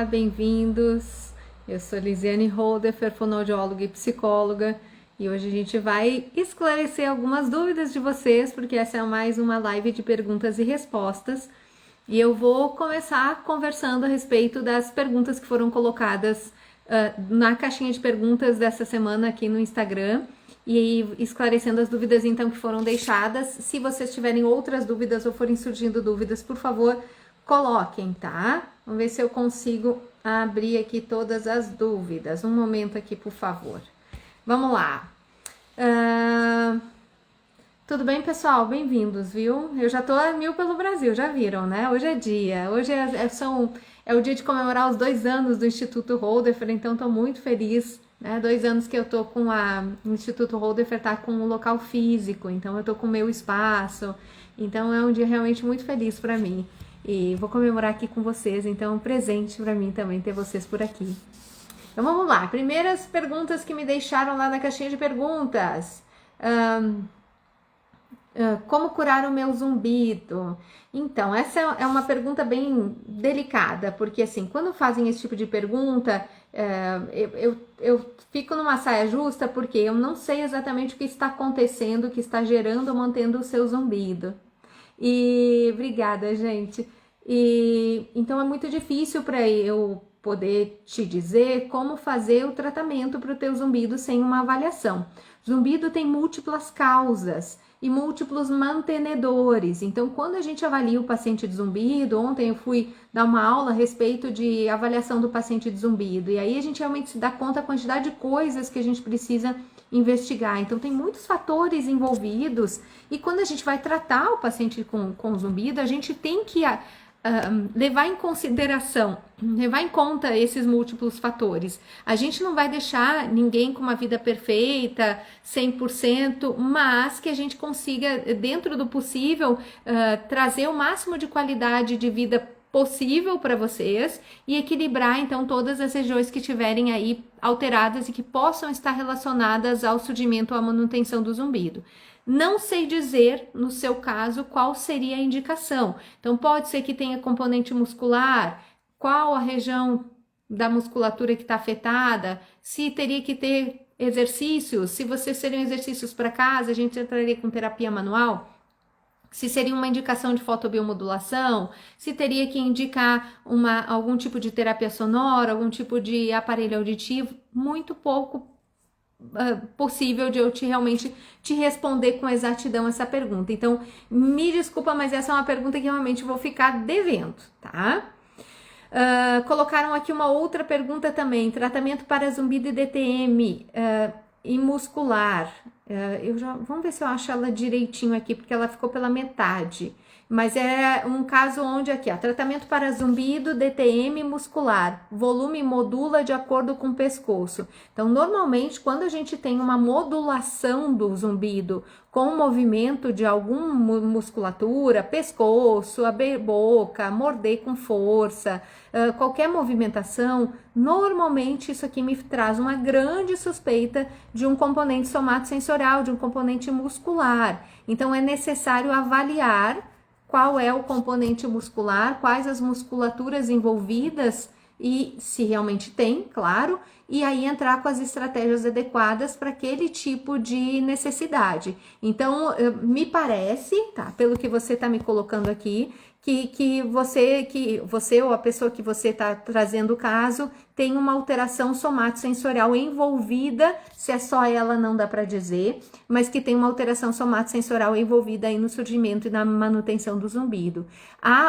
Bem-vindos! Eu sou Lisiane Holdefer, fonoaudióloga e psicóloga, e hoje a gente vai esclarecer algumas dúvidas de vocês, porque essa é mais uma live de perguntas e respostas, e eu vou começar conversando a respeito das perguntas que foram colocadas na caixinha de perguntas dessa semana aqui no Instagram, e esclarecendo as dúvidas então que foram deixadas. Se vocês tiverem outras dúvidas ou forem surgindo dúvidas, por favor, coloquem, tá? Vamos ver se eu consigo abrir aqui todas as dúvidas. Um momento aqui, por favor. Vamos lá. Tudo bem, pessoal? Bem-vindos, viu? Eu já tô a mil pelo Brasil, já viram, né? Hoje é dia. Hoje é o dia de comemorar os 2 anos do Instituto Holdefer, então tô muito feliz, né? 2 anos que eu tô com o Instituto Holdefer tá com um local físico, então eu tô com o meu espaço. Então é um dia realmente muito feliz para mim. E vou comemorar aqui com vocês, então é um presente para mim também ter vocês por aqui. Então vamos lá, primeiras perguntas que me deixaram lá na caixinha de perguntas. Como curar o meu zumbido? Então, essa é uma pergunta bem delicada, porque assim, quando fazem esse tipo de pergunta, eu fico numa saia justa, porque eu não sei exatamente o que está acontecendo, o que está gerando ou mantendo o seu zumbido. E obrigada, gente. E então é muito difícil para eu poder te dizer como fazer o tratamento para o teu zumbido sem uma avaliação. Zumbido tem múltiplas causas e múltiplos mantenedores. Então, quando a gente avalia o paciente de zumbido, ontem eu fui dar uma aula a respeito de avaliação do paciente de zumbido, e aí a gente realmente se dá conta da quantidade de coisas que a gente precisa investigar. Então, tem muitos fatores envolvidos, e quando a gente vai tratar o paciente com zumbido, a gente tem que levar em consideração, levar em conta esses múltiplos fatores. A gente não vai deixar ninguém com uma vida perfeita, 100%, mas que a gente consiga, dentro do possível, trazer o máximo de qualidade de vida possível para vocês e equilibrar então todas as regiões que tiverem aí alteradas e que possam estar relacionadas ao surgimento ou à manutenção do zumbido. Não sei dizer, no seu caso, qual seria a indicação. Então, pode ser que tenha componente muscular, qual a região da musculatura que está afetada, se teria que ter exercícios, se vocês seriam exercícios para casa, a gente entraria com terapia manual, se seria uma indicação de fotobiomodulação, se teria que indicar algum tipo de terapia sonora, algum tipo de aparelho auditivo, muito pouco possível de eu realmente te responder com exatidão essa pergunta. Então, me desculpa, mas essa é uma pergunta que realmente vou ficar devendo, tá? Colocaram aqui uma outra pergunta também, tratamento para zumbido e DTM e muscular. Vamos ver se eu acho ela direitinho aqui, porque ela ficou pela metade. Mas é um caso onde aqui, tratamento para zumbido, DTM muscular, volume modula de acordo com o pescoço. Então, normalmente, quando a gente tem uma modulação do zumbido com movimento de alguma musculatura, pescoço, abrir boca, morder com força, qualquer movimentação, normalmente isso aqui me traz uma grande suspeita de um componente somatosensorial, de um componente muscular. Então, é necessário avaliar qual é o componente muscular, quais as musculaturas envolvidas e se realmente tem, claro, e aí entrar com as estratégias adequadas para aquele tipo de necessidade. Então, me parece, tá, pelo que você está me colocando aqui, que você ou a pessoa que você está trazendo o caso tem uma alteração somatosensorial envolvida, se é só ela não dá para dizer, mas que tem uma alteração somatosensorial envolvida aí no surgimento e na manutenção do zumbido.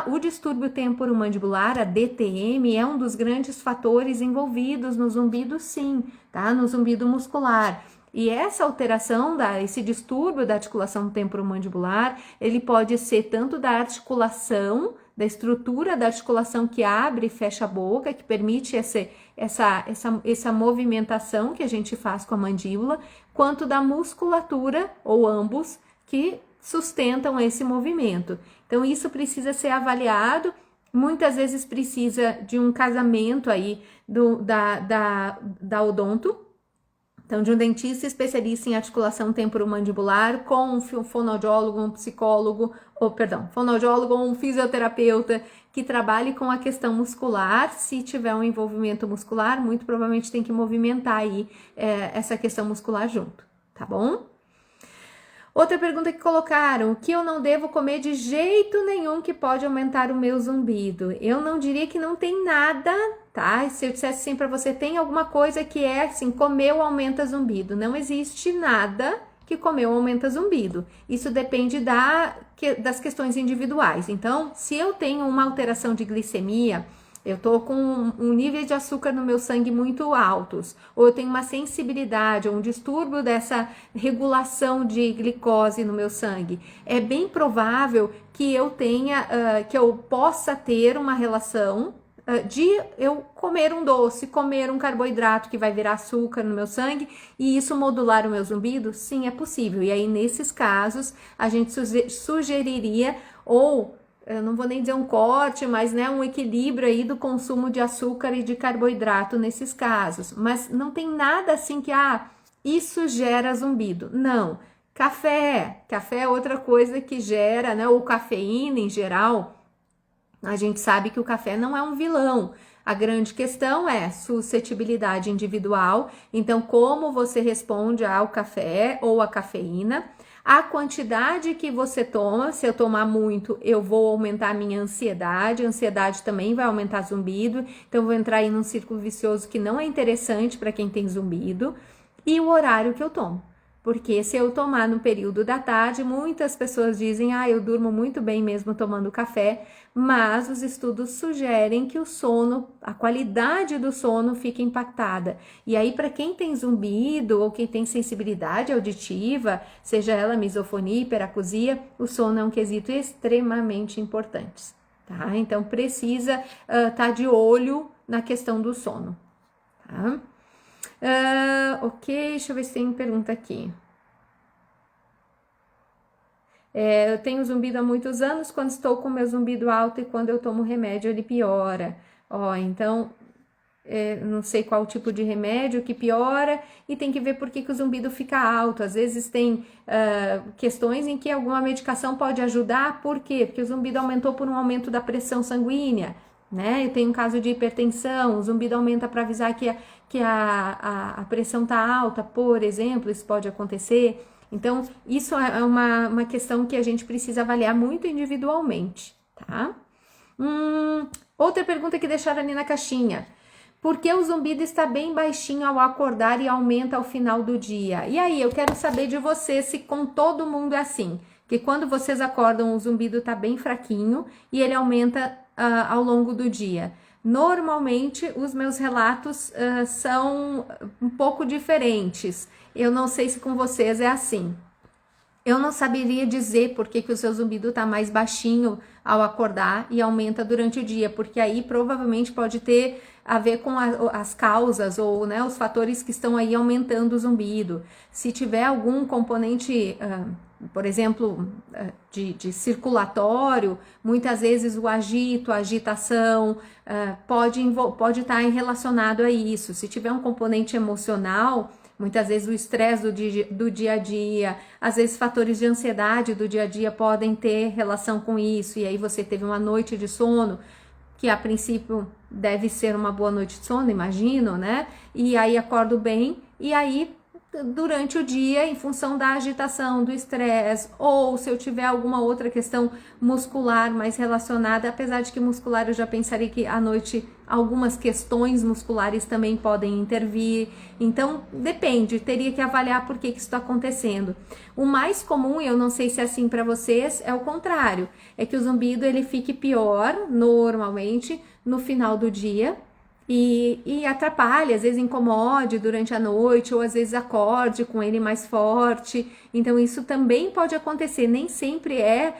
O distúrbio temporomandibular, a DTM, é um dos grandes fatores envolvidos no zumbido, sim, tá? No zumbido muscular. E essa alteração, esse distúrbio da articulação temporomandibular, ele pode ser tanto da articulação, da estrutura da articulação que abre e fecha a boca, que permite essa movimentação que a gente faz com a mandíbula, quanto da musculatura, ou ambos, que sustentam esse movimento. Então, isso precisa ser avaliado. Muitas vezes precisa de um casamento aí da odonto, então de um dentista especialista em articulação temporomandibular com um fonoaudiólogo, um psicólogo ou perdão, fonoaudiólogo ou um fisioterapeuta que trabalhe com a questão muscular. Se tiver um envolvimento muscular, muito provavelmente tem que movimentar aí essa questão muscular junto, tá bom? Outra pergunta que colocaram: o que eu não devo comer de jeito nenhum que pode aumentar o meu zumbido? Eu não diria que não tem nada, tá? Se eu dissesse assim para você, tem alguma coisa que é assim, comeu aumenta zumbido. Não existe nada que comeu aumenta zumbido. Isso depende das questões individuais. Então, se eu tenho uma alteração de glicemia, eu tô com um nível de açúcar no meu sangue muito altos, ou eu tenho uma sensibilidade ou um distúrbio dessa regulação de glicose no meu sangue, é bem provável que eu que eu possa ter uma relação de eu comer um doce, comer um carboidrato que vai virar açúcar no meu sangue e isso modular o meu zumbido? Sim, é possível. E aí, nesses casos, a gente sugeriria ou eu não vou nem dizer um corte, mas né, um equilíbrio aí do consumo de açúcar e de carboidrato nesses casos. Mas não tem nada assim que, isso gera zumbido. Não. Café é outra coisa que gera, né, ou cafeína em geral. A gente sabe que o café não é um vilão. A grande questão é suscetibilidade individual. Então, como você responde ao café ou à cafeína? A quantidade que você toma, se eu tomar muito, eu vou aumentar a minha ansiedade. A ansiedade também vai aumentar zumbido. Então, eu vou entrar aí num círculo vicioso que não é interessante para quem tem zumbido. E o horário que eu tomo. Porque se eu tomar no período da tarde, muitas pessoas dizem, eu durmo muito bem mesmo tomando café, mas os estudos sugerem que o sono, a qualidade do sono fica impactada. E aí, para quem tem zumbido ou quem tem sensibilidade auditiva, seja ela misofonia, hiperacusia, o sono é um quesito extremamente importante, tá? Então, precisa estar de olho na questão do sono, tá? Ok, deixa eu ver se tem pergunta aqui. Eu tenho zumbido há muitos anos, quando estou com meu zumbido alto e quando eu tomo remédio ele piora. Então, não sei qual tipo de remédio que piora e tem que ver por que o zumbido fica alto. Às vezes tem questões em que alguma medicação pode ajudar, por quê? Porque o zumbido aumentou por um aumento da pressão sanguínea, né? Eu tenho um caso de hipertensão, o zumbido aumenta para avisar que a pressão tá alta, por exemplo, isso pode acontecer. Então, isso é uma questão que a gente precisa avaliar muito individualmente, tá? Outra pergunta que deixaram ali na caixinha. Por que o zumbido está bem baixinho ao acordar e aumenta ao final do dia? E aí, eu quero saber de vocês se com todo mundo é assim. Que quando vocês acordam, o zumbido está bem fraquinho e ele aumenta ao longo do dia. Normalmente, os meus relatos são um pouco diferentes. Eu não sei se com vocês é assim. Eu não saberia dizer por que o seu zumbido está mais baixinho ao acordar e aumenta durante o dia, porque aí provavelmente pode ter a ver com as causas ou né, os fatores que estão aí aumentando o zumbido. Se tiver algum componente, por exemplo, de circulatório, muitas vezes o agito, a agitação, pode estar relacionado a isso. Se tiver um componente emocional, muitas vezes o estresse do dia a dia, às vezes fatores de ansiedade do dia a dia podem ter relação com isso, e aí você teve uma noite de sono, que a princípio deve ser uma boa noite de sono, imagino, né? E aí acordo bem, e aí durante o dia, em função da agitação, do estresse, ou se eu tiver alguma outra questão muscular mais relacionada, apesar de que muscular eu já pensaria que à noite algumas questões musculares também podem intervir, então depende, teria que avaliar por que isso está acontecendo. O mais comum, eu não sei se é assim para vocês, é o contrário, é que o zumbido ele fique pior, normalmente, no final do dia, e atrapalha, às vezes incomode durante a noite, ou às vezes acorde com ele mais forte. Então, isso também pode acontecer. Nem sempre é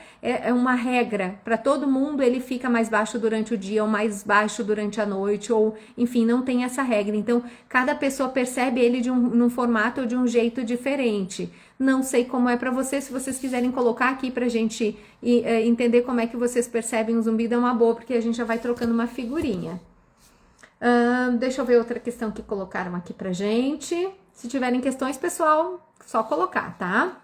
uma regra. Para todo mundo, ele fica mais baixo durante o dia, ou mais baixo durante a noite, ou enfim, não tem essa regra. Então, cada pessoa percebe ele num formato ou de um jeito diferente. Não sei como é para vocês. Se vocês quiserem colocar aqui pra gente entender como é que vocês percebem o zumbido, é uma boa, porque a gente já vai trocando uma figurinha. Deixa eu ver outra questão que colocaram aqui pra gente. Se tiverem questões, pessoal, só colocar, tá?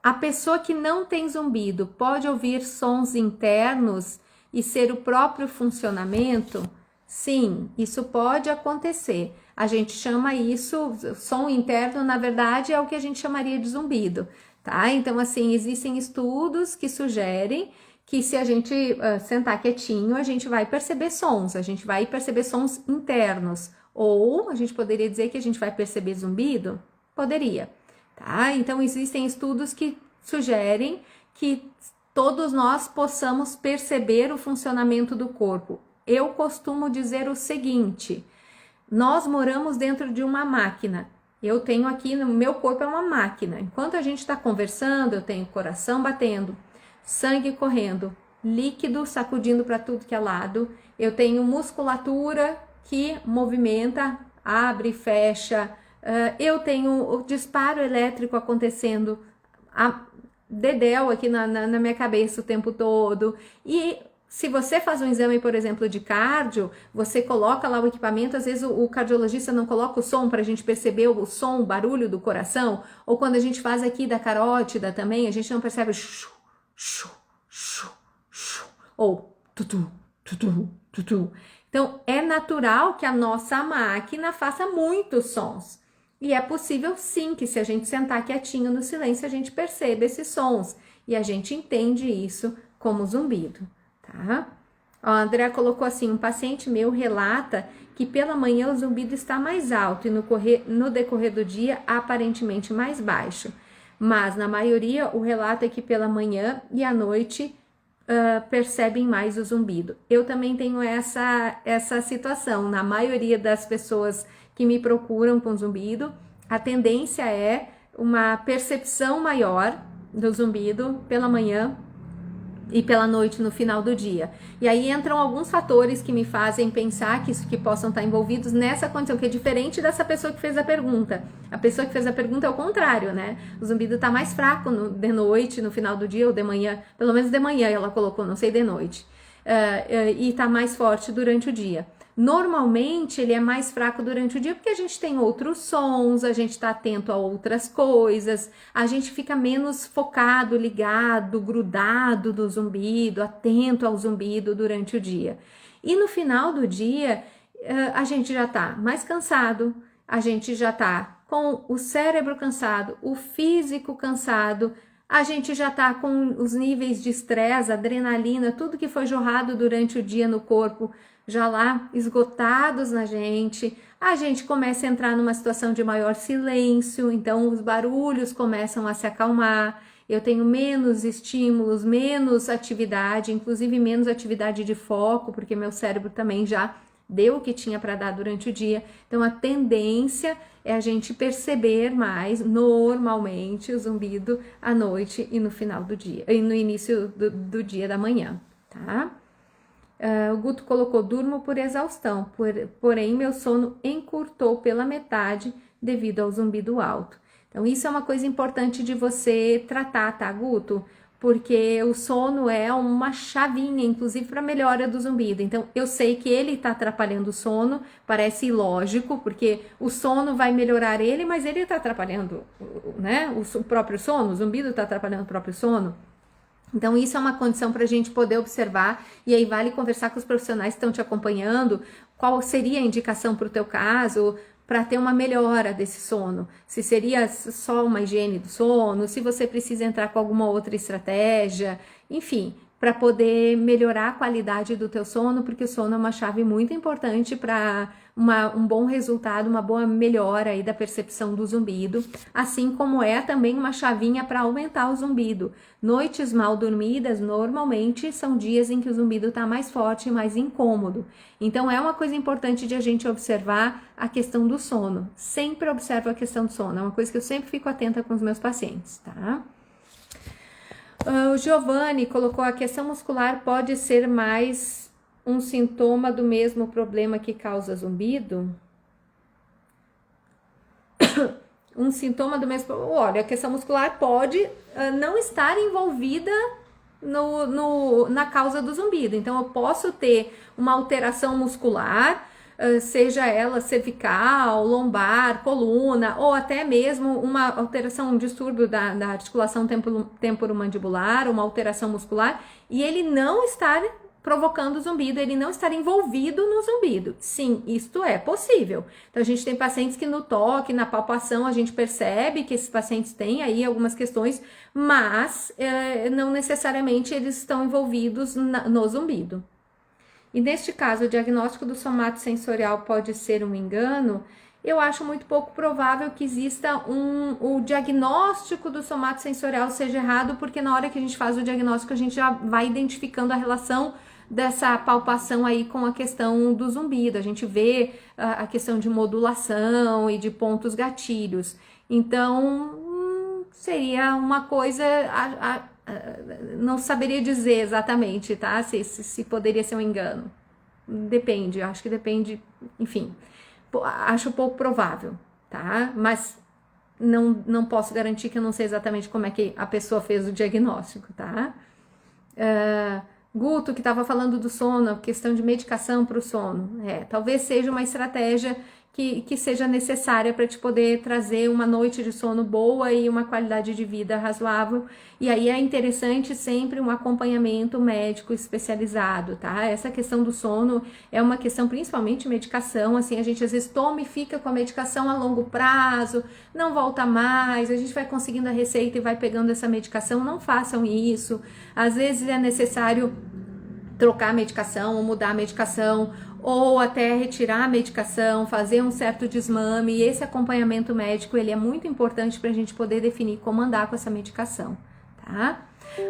A pessoa que não tem zumbido pode ouvir sons internos e ser o próprio funcionamento? Sim, isso pode acontecer. A gente chama isso, som interno, na verdade, é o que a gente chamaria de zumbido, tá? Então, assim, existem estudos que sugerem que se a gente sentar quietinho, a gente vai perceber sons, a gente vai perceber sons internos. Ou a gente poderia dizer que a gente vai perceber zumbido? Poderia, tá? Então, existem estudos que sugerem que todos nós possamos perceber o funcionamento do corpo. Eu costumo dizer o seguinte: nós moramos dentro de uma máquina. Eu tenho aqui, no meu corpo é uma máquina. Enquanto a gente está conversando, eu tenho coração batendo, sangue correndo, líquido sacudindo para tudo que é lado. Eu tenho musculatura que movimenta, abre e fecha. Eu tenho o disparo elétrico acontecendo, a dedéu aqui na minha cabeça o tempo todo. E se você faz um exame, por exemplo, de cardio, você coloca lá o equipamento, às vezes o cardiologista não coloca o som para a gente perceber o som, o barulho do coração, ou quando a gente faz aqui da carótida também, a gente não percebe ou tutu, tutu, tutu. Então, é natural que a nossa máquina faça muitos sons. E é possível sim que se a gente sentar quietinho no silêncio, a gente perceba esses sons. E a gente entende isso como zumbido, tá? Ó, a Andrea colocou assim: um paciente meu relata que pela manhã o zumbido está mais alto e no decorrer do dia aparentemente mais baixo. Mas na maioria o relato é que pela manhã e à noite percebem mais o zumbido. Eu também tenho essa situação. Na maioria das pessoas que me procuram com zumbido, a tendência é uma percepção maior do zumbido pela manhã e pela noite no final do dia. E aí entram alguns fatores que me fazem pensar que possam estar envolvidos nessa condição, que é diferente dessa pessoa que fez a pergunta. A pessoa que fez a pergunta é o contrário, né? O zumbido tá mais fraco de noite, no final do dia, ou de manhã, pelo menos de manhã ela colocou, não sei de noite. E tá mais forte durante o dia. Normalmente ele é mais fraco durante o dia porque a gente tem outros sons, a gente está atento a outras coisas, a gente fica menos focado, ligado, grudado do zumbido, atento ao zumbido durante o dia. E no final do dia, a gente já está mais cansado, a gente já está com o cérebro cansado, o físico cansado, a gente já está com os níveis de estresse, adrenalina, tudo que foi jorrado durante o dia no corpo, já lá esgotados na gente, a gente começa a entrar numa situação de maior silêncio, então os barulhos começam a se acalmar, eu tenho menos estímulos, menos atividade, inclusive menos atividade de foco, porque meu cérebro também já deu o que tinha para dar durante o dia. Então a tendência é a gente perceber mais normalmente o zumbido à noite e no final do dia, e no início do dia da manhã, tá? O Guto colocou: durmo por exaustão, porém meu sono encurtou pela metade devido ao zumbido alto. Então isso é uma coisa importante de você tratar, tá, Guto? Porque o sono é uma chavinha, inclusive para melhora do zumbido. Então eu sei que ele está atrapalhando o sono, parece ilógico, porque o sono vai melhorar ele, mas ele está atrapalhando, né, o próprio sono, o zumbido está atrapalhando o próprio sono. Então, isso é uma condição para a gente poder observar, e aí vale conversar com os profissionais que estão te acompanhando, qual seria a indicação para o teu caso, para ter uma melhora desse sono. Se seria só uma higiene do sono, se você precisa entrar com alguma outra estratégia, enfim, para poder melhorar a qualidade do teu sono, porque o sono é uma chave muito importante para um bom resultado, uma boa melhora aí da percepção do zumbido, assim como é também uma chavinha para aumentar o zumbido. Noites mal dormidas, normalmente, são dias em que o zumbido está mais forte e mais incômodo. Então, é uma coisa importante de a gente observar a questão do sono. Sempre observo a questão do sono, é uma coisa que eu sempre fico atenta com os meus pacientes, tá? O Giovanni colocou: a questão muscular pode ser mais um sintoma do mesmo problema que causa zumbido? Um sintoma do mesmo... Olha, a questão muscular pode não estar envolvida na causa do zumbido. Então, eu posso ter uma alteração muscular, seja ela cervical, lombar, coluna, ou até mesmo uma alteração, um distúrbio da articulação temporomandibular, uma alteração muscular, e ele não estar provocando zumbido, ele não estar envolvido no zumbido. Sim, isto é possível. Então, a gente tem pacientes que no toque, na palpação, a gente percebe que esses pacientes têm aí algumas questões, mas não necessariamente eles estão envolvidos no zumbido. E neste caso, o diagnóstico do somato sensorial pode ser um engano. Eu acho muito pouco provável que exista o diagnóstico do somato sensorial seja errado, porque na hora que a gente faz o diagnóstico, a gente já vai identificando a relação dessa palpação aí com a questão do zumbido. A gente vê a questão de modulação e de pontos gatilhos. Então, seria uma coisa... não saberia dizer exatamente, tá? Se poderia ser um engano. Depende, acho que depende, enfim. Acho pouco provável, tá? Mas não posso garantir que eu não sei exatamente como é que a pessoa fez o diagnóstico, tá? Guto, que estava falando do sono, questão de medicação para o sono. Talvez seja uma estratégia que seja necessária para te poder trazer uma noite de sono boa e uma qualidade de vida razoável. E aí é interessante sempre um acompanhamento médico especializado, tá? Essa questão do sono é uma questão principalmente medicação, assim, a gente às vezes toma e fica com a medicação a longo prazo, não volta mais, a gente vai conseguindo a receita e vai pegando essa medicação, não façam isso. Às vezes é necessário trocar a medicação ou mudar a medicação, ou até retirar a medicação, fazer um certo desmame, e esse acompanhamento médico, ele é muito importante para a gente poder definir como andar com essa medicação, tá?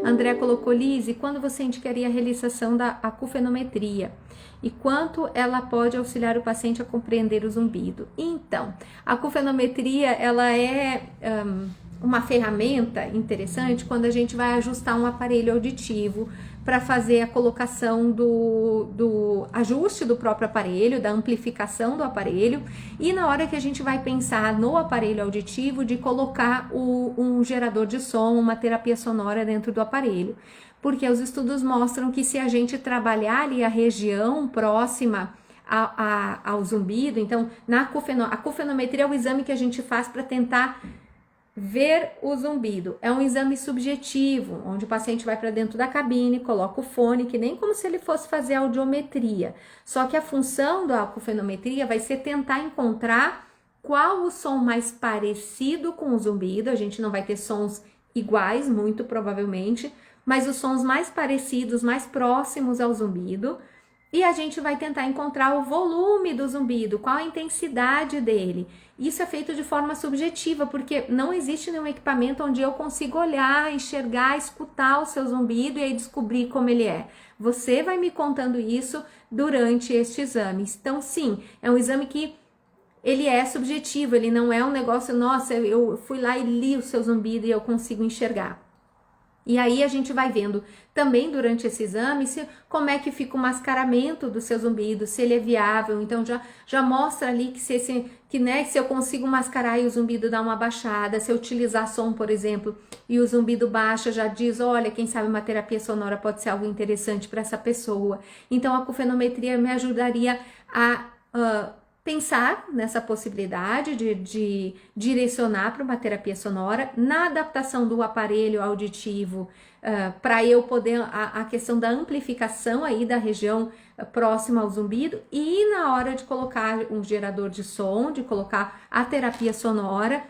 André colocou, Lise, quando você indicaria a realização da acufenometria? E quanto ela pode auxiliar o paciente a compreender o zumbido? Então, a acufenometria, ela é uma ferramenta interessante quando a gente vai ajustar um aparelho auditivo para fazer a colocação do ajuste do próprio aparelho, da amplificação do aparelho, e na hora que a gente vai pensar no aparelho auditivo, de colocar um gerador de som, uma terapia sonora dentro do aparelho. Porque os estudos mostram que se a gente trabalhar ali a região próxima ao zumbido, então a acufenometria é o exame que a gente faz para tentar ver o zumbido. É um exame subjetivo, onde o paciente vai para dentro da cabine, coloca o fone, que nem como se ele fosse fazer audiometria. Só que a função da acufenometria vai ser tentar encontrar qual o som mais parecido com o zumbido. A gente não vai ter sons iguais, muito provavelmente, mas os sons mais parecidos, mais próximos ao zumbido. E a gente vai tentar encontrar o volume do zumbido, qual a intensidade dele. Isso é feito de forma subjetiva, porque não existe nenhum equipamento onde eu consiga olhar, enxergar, escutar o seu zumbido e aí descobrir como ele é. Você vai me contando isso durante este exame. Então, sim, é um exame que ele é subjetivo, ele não é um negócio, nossa, eu fui lá e li o seu zumbido e eu consigo enxergar. E aí a gente vai vendo também durante esse exame como é que fica o mascaramento do seu zumbido, se ele é viável. Então já mostra ali que se eu consigo mascarar e o zumbido dá uma baixada, se eu utilizar som, por exemplo, e o zumbido baixa, já diz, olha, quem sabe uma terapia sonora pode ser algo interessante para essa pessoa. Então a acufenometria me ajudaria a pensar nessa possibilidade de direcionar para uma terapia sonora, na adaptação do aparelho auditivo, para eu poder, a questão da amplificação aí da região próxima ao zumbido, e na hora de colocar um gerador de som, de colocar a terapia sonora,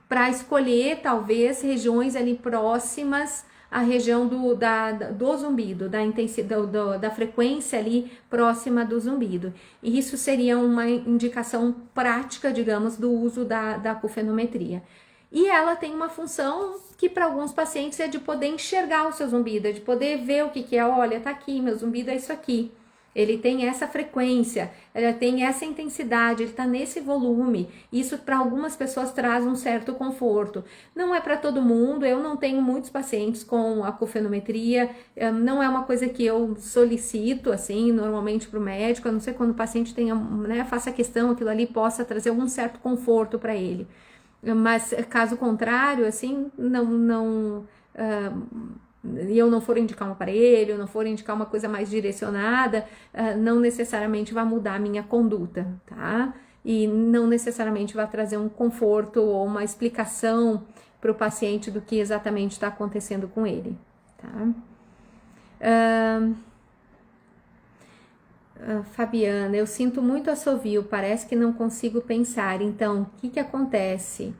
para escolher talvez regiões ali próximas a região do zumbido, da intensidade, da frequência ali próxima do zumbido. E isso seria uma indicação prática, digamos, do uso da acufenometria. E ela tem uma função que para alguns pacientes é de poder enxergar o seu zumbido, é de poder ver o que é, olha, tá aqui, meu zumbido é isso aqui. Ele tem essa frequência, ele tem essa intensidade, ele está nesse volume. Isso para algumas pessoas traz um certo conforto. Não é para todo mundo, eu não tenho muitos pacientes com acufenometria, não é uma coisa que eu solicito, assim, normalmente para o médico, a não ser quando o paciente tenha, né, faça questão, aquilo ali possa trazer algum certo conforto para ele. Mas caso contrário, assim, e eu não for indicar um aparelho, não for indicar uma coisa mais direcionada, não necessariamente vai mudar a minha conduta, tá? E não necessariamente vai trazer um conforto ou uma explicação para o paciente do que exatamente está acontecendo com ele, tá? Fabiana, eu sinto muito assovio, parece que não consigo pensar, então, o que acontece?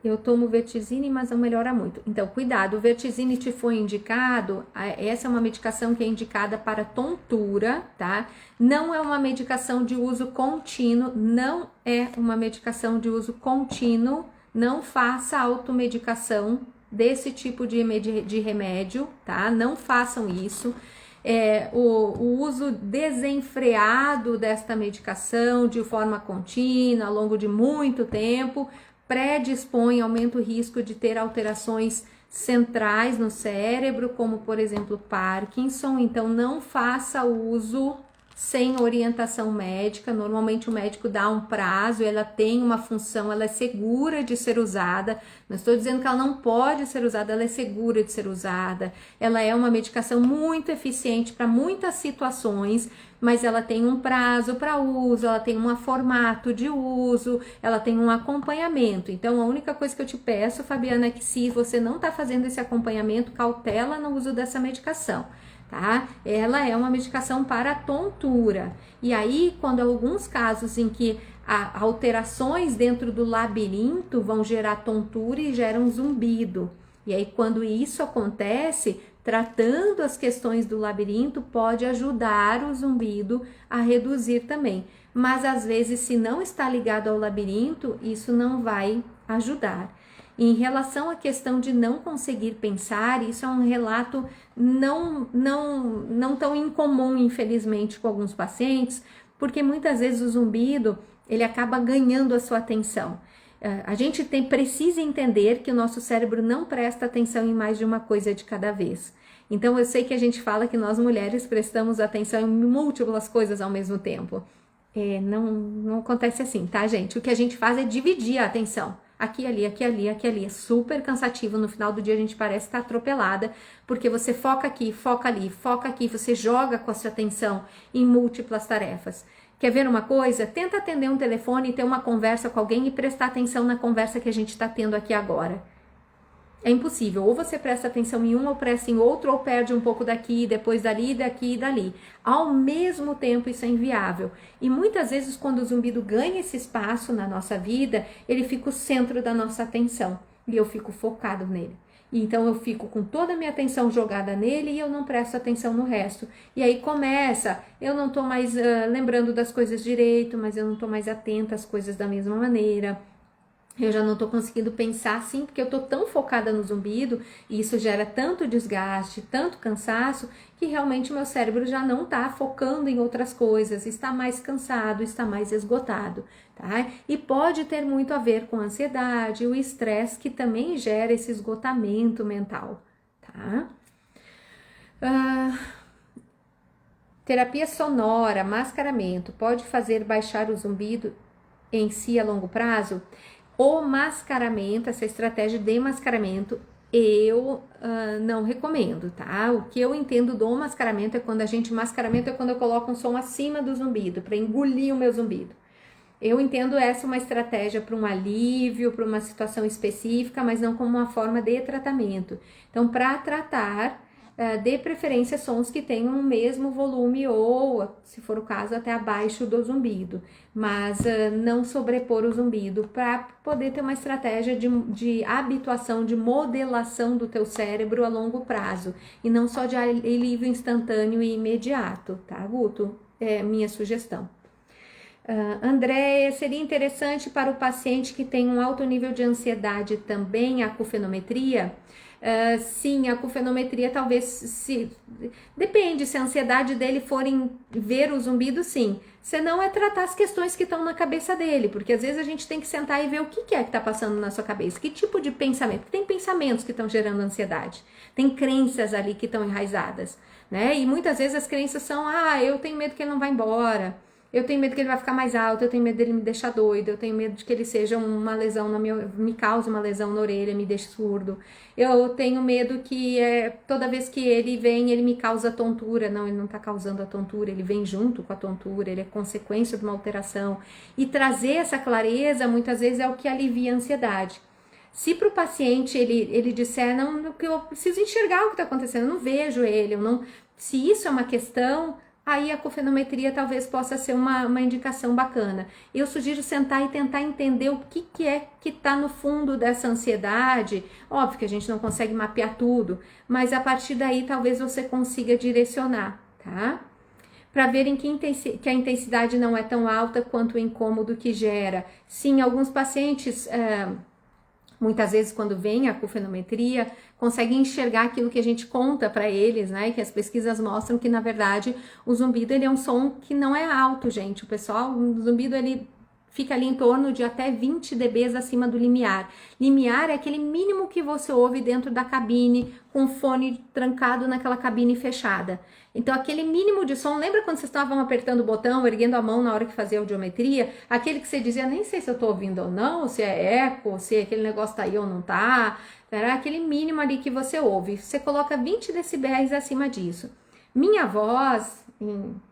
Eu tomo Vertizine, mas não melhora muito. Então, cuidado, o Vertizine te foi indicado, essa é uma medicação que é indicada para tontura, tá? Não é uma medicação de uso contínuo, não é uma medicação de uso contínuo, não faça automedicação desse tipo de remédio, tá? Não façam isso. O uso desenfreado desta medicação de forma contínua, ao longo de muito tempo, predispõe, aumenta o risco de ter alterações centrais no cérebro, como por exemplo Parkinson. Então não faça uso sem orientação médica. Normalmente o médico dá um prazo, ela tem uma função, ela é segura de ser usada. Não estou dizendo que ela não pode ser usada, ela é segura de ser usada. Ela é uma medicação muito eficiente para muitas situações, mas ela tem um prazo para uso, ela tem um formato de uso, ela tem um acompanhamento. Então, a única coisa que eu te peço, Fabiana, é que se você não está fazendo esse acompanhamento, cautela no uso dessa medicação, tá? Ela é uma medicação para tontura. E aí, quando alguns casos em que alterações dentro do labirinto vão gerar tontura e geram zumbido. E aí, quando isso acontece, tratando as questões do labirinto pode ajudar o zumbido a reduzir também. Mas às vezes, se não está ligado ao labirinto, isso não vai ajudar. Em relação à questão de não conseguir pensar, isso é um relato não tão incomum, infelizmente, com alguns pacientes, porque muitas vezes o zumbido, ele acaba ganhando a sua atenção. A gente precisa entender que o nosso cérebro não presta atenção em mais de uma coisa de cada vez. Então, eu sei que a gente fala que nós mulheres prestamos atenção em múltiplas coisas ao mesmo tempo. Não acontece assim, tá, gente? O que a gente faz é dividir a atenção. Aqui, ali, aqui, ali, aqui, ali. É super cansativo. No final do dia a gente parece estar atropelada, porque você foca aqui, foca ali, foca aqui. Você joga com a sua atenção em múltiplas tarefas. Quer ver uma coisa? Tenta atender um telefone e ter uma conversa com alguém e prestar atenção na conversa que a gente está tendo aqui agora. É impossível. Ou você presta atenção em um, ou presta em outro, ou perde um pouco daqui, depois dali, daqui e dali. Ao mesmo tempo, isso é inviável. E muitas vezes, quando o zumbido ganha esse espaço na nossa vida, ele fica o centro da nossa atenção. E eu fico focado nele. Então, eu fico com toda a minha atenção jogada nele e eu não presto atenção no resto. E aí começa, eu não tô mais lembrando das coisas direito, mas eu não tô mais atenta às coisas da mesma maneira. Eu já não tô conseguindo pensar assim, porque eu tô tão focada no zumbido, e isso gera tanto desgaste, tanto cansaço, que realmente meu cérebro já não tá focando em outras coisas, está mais cansado, está mais esgotado, tá? E pode ter muito a ver com a ansiedade, o estresse, que também gera esse esgotamento mental, tá? Terapia sonora, mascaramento, pode fazer baixar o zumbido em si a longo prazo? O mascaramento, essa estratégia de mascaramento, eu não recomendo, tá? O que eu entendo do mascaramento é quando mascaramento é quando eu coloco um som acima do zumbido, para engolir o meu zumbido. Eu entendo essa uma estratégia para um alívio, para uma situação específica, mas não como uma forma de tratamento. Então, para tratar, de preferência sons que tenham o mesmo volume ou, se for o caso, até abaixo do zumbido, mas não sobrepor o zumbido, para poder ter uma estratégia de habituação, de modelação do teu cérebro a longo prazo, e não só de alívio instantâneo e imediato, tá, Guto? É minha sugestão. Andréia, seria interessante para o paciente que tem um alto nível de ansiedade também a acufenometria? Sim, a acufenometria talvez depende, se a ansiedade dele for em ver o zumbido, sim. Se não, é tratar as questões que estão na cabeça dele, porque às vezes a gente tem que sentar e ver o que é que está passando na sua cabeça, que tipo de pensamento. Tem pensamentos que estão gerando ansiedade, tem crenças ali que estão enraizadas, né? E muitas vezes as crenças são, eu tenho medo que ele não vá embora, Eu tenho medo que ele vai ficar mais alto, eu tenho medo dele me deixar doido, eu tenho medo de que ele seja uma lesão na minha, me cause uma lesão na orelha, me deixe surdo. Eu tenho medo que toda vez que ele vem, ele me causa tontura. Não, ele não está causando a tontura, ele vem junto com a tontura, ele é consequência de uma alteração. E trazer essa clareza, muitas vezes, é o que alivia a ansiedade. Se para o paciente ele disser, não, que eu preciso enxergar o que está acontecendo, eu não vejo ele, eu não, se isso é uma questão, aí a cofenometria talvez possa ser uma indicação bacana. Eu sugiro sentar e tentar entender o que é que está no fundo dessa ansiedade. Óbvio que a gente não consegue mapear tudo, mas a partir daí talvez você consiga direcionar, tá? Para verem que a intensidade não é tão alta quanto o incômodo que gera. Sim, alguns pacientes... muitas vezes, quando vem a cofenometria, conseguem enxergar aquilo que a gente conta para eles, né? E que as pesquisas mostram que, na verdade, o zumbido ele é um som que não é alto, gente. O zumbido ele fica ali em torno de até 20 dBs acima do limiar. Limiar é aquele mínimo que você ouve dentro da cabine, com o fone trancado naquela cabine fechada. Então, aquele mínimo de som, lembra quando vocês estavam apertando o botão, erguendo a mão na hora que fazia a audiometria? Aquele que você dizia, nem sei se eu tô ouvindo ou não, se é eco, se aquele negócio tá aí ou não tá. Era aquele mínimo ali que você ouve. Você coloca 20 decibéis acima disso. Minha voz,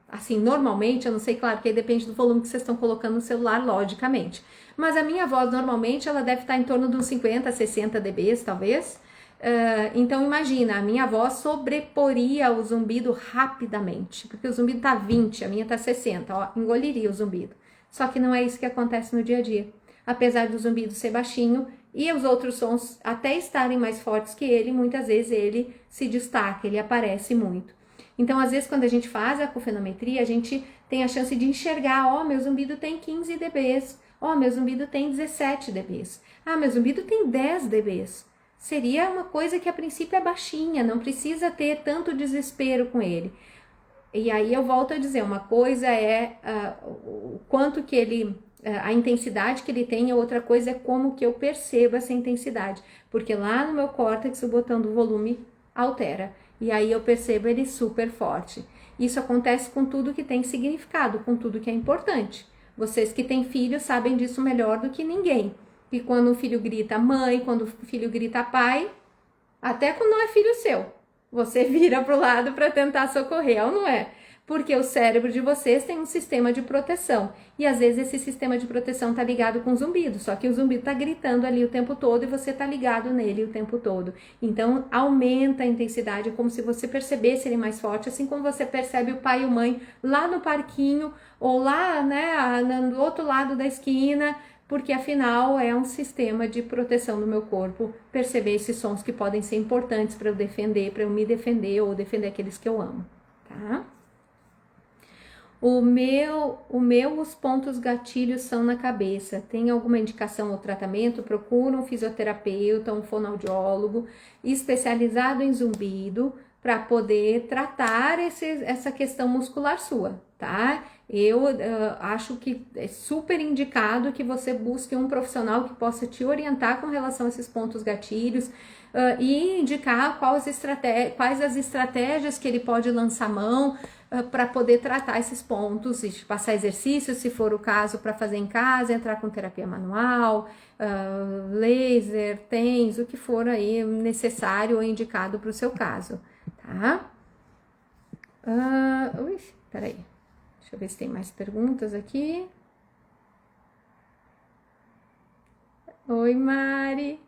assim, normalmente, eu não sei, claro, que aí depende do volume que vocês estão colocando no celular, logicamente. Mas a minha voz, normalmente, ela deve estar em torno de uns 50, 60 dBs, talvez. Então imagina, a minha voz sobreporia o zumbido rapidamente, porque o zumbido tá 20, a minha tá 60, ó, engoliria o zumbido. Só que não é isso que acontece no dia a dia. Apesar do zumbido ser baixinho e os outros sons até estarem mais fortes que ele, muitas vezes ele se destaca, ele aparece muito. Então, às vezes, quando a gente faz a cofenometria, a gente tem a chance de enxergar, ó, meu zumbido tem 15 dBs, ó, meu zumbido tem 17 dBs, ah, meu zumbido tem 10 dBs. Seria uma coisa que a princípio é baixinha, não precisa ter tanto desespero com ele. E aí eu volto a dizer, uma coisa é o quanto que ele, a intensidade que ele tem, a outra coisa é como que eu percebo essa intensidade. Porque lá no meu córtex o botão do volume altera. E aí eu percebo ele super forte. Isso acontece com tudo que tem significado, com tudo que é importante. Vocês que têm filhos sabem disso melhor do que ninguém. E quando o filho grita mãe, quando o filho grita pai, até quando não é filho seu, você vira pro lado para tentar socorrer, ou não é? Porque o cérebro de vocês tem um sistema de proteção. E às vezes esse sistema de proteção tá ligado com o zumbido, só que o zumbido tá gritando ali o tempo todo e você tá ligado nele o tempo todo. Então aumenta a intensidade, como se você percebesse ele mais forte, assim como você percebe o pai e a mãe lá no parquinho, ou lá, né, do outro lado da esquina, porque afinal é um sistema de proteção do meu corpo, perceber esses sons que podem ser importantes para eu defender, para eu me defender ou defender aqueles que eu amo, tá? Os pontos gatilhos são na cabeça. Tem alguma indicação ou tratamento? Procura um fisioterapeuta, um fonoaudiólogo especializado em zumbido para poder tratar essa questão muscular sua, tá? Eu acho que é super indicado que você busque um profissional que possa te orientar com relação a esses pontos gatilhos e indicar quais as estratégias que ele pode lançar mão para poder tratar esses pontos e passar exercícios, se for o caso, para fazer em casa, entrar com terapia manual, laser, TENS, o que for aí necessário ou indicado para o seu caso, tá? Peraí. Deixa eu ver se tem mais perguntas aqui. Oi, Mari.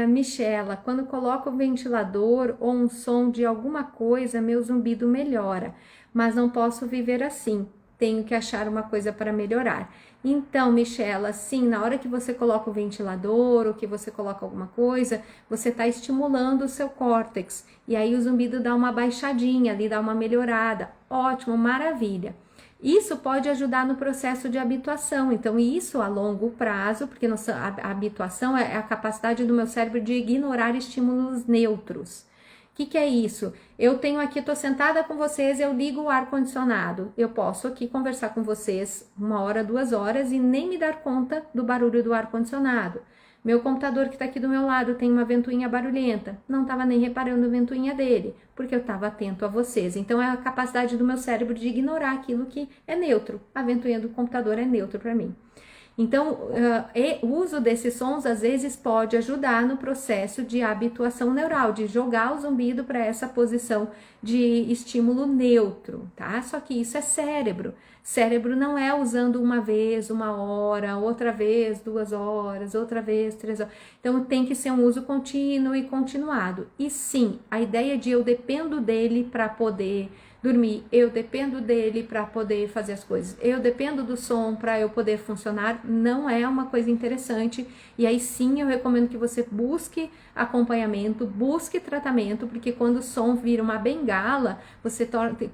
Michela, quando coloco o ventilador ou um som de alguma coisa, meu zumbido melhora, mas não posso viver assim. Tenho que achar uma coisa para melhorar. Então, Michela, sim, na hora que você coloca o ventilador ou que você coloca alguma coisa, você está estimulando o seu córtex. E aí o zumbido dá uma baixadinha ali, dá uma melhorada. Ótimo, maravilha. Isso pode ajudar no processo de habituação. Então, isso a longo prazo, porque a habituação é a capacidade do meu cérebro de ignorar estímulos neutros. O que é isso? Eu tenho aqui, estou sentada com vocês, eu ligo o ar-condicionado. Eu posso aqui conversar com vocês 1 hora, 2 horas e nem me dar conta do barulho do ar-condicionado. Meu computador que está aqui do meu lado tem uma ventoinha barulhenta. Não estava nem reparando a ventoinha dele, porque eu estava atento a vocês. Então é a capacidade do meu cérebro de ignorar aquilo que é neutro. A ventoinha do computador é neutro para mim. Então, o uso desses sons às vezes pode ajudar no processo de habituação neural, de jogar o zumbido para essa posição de estímulo neutro, tá? Só que isso é cérebro. Cérebro não é usando uma vez, 1 hora, outra vez, 2 horas, outra vez, 3 horas. Então, tem que ser um uso contínuo e continuado. E sim, a ideia de eu dependo dele para poder dormir, eu dependo dele para poder fazer as coisas, eu dependo do som para eu poder funcionar, não é uma coisa interessante. E aí sim eu recomendo que você busque acompanhamento, busque tratamento, porque quando o som vira uma bengala, você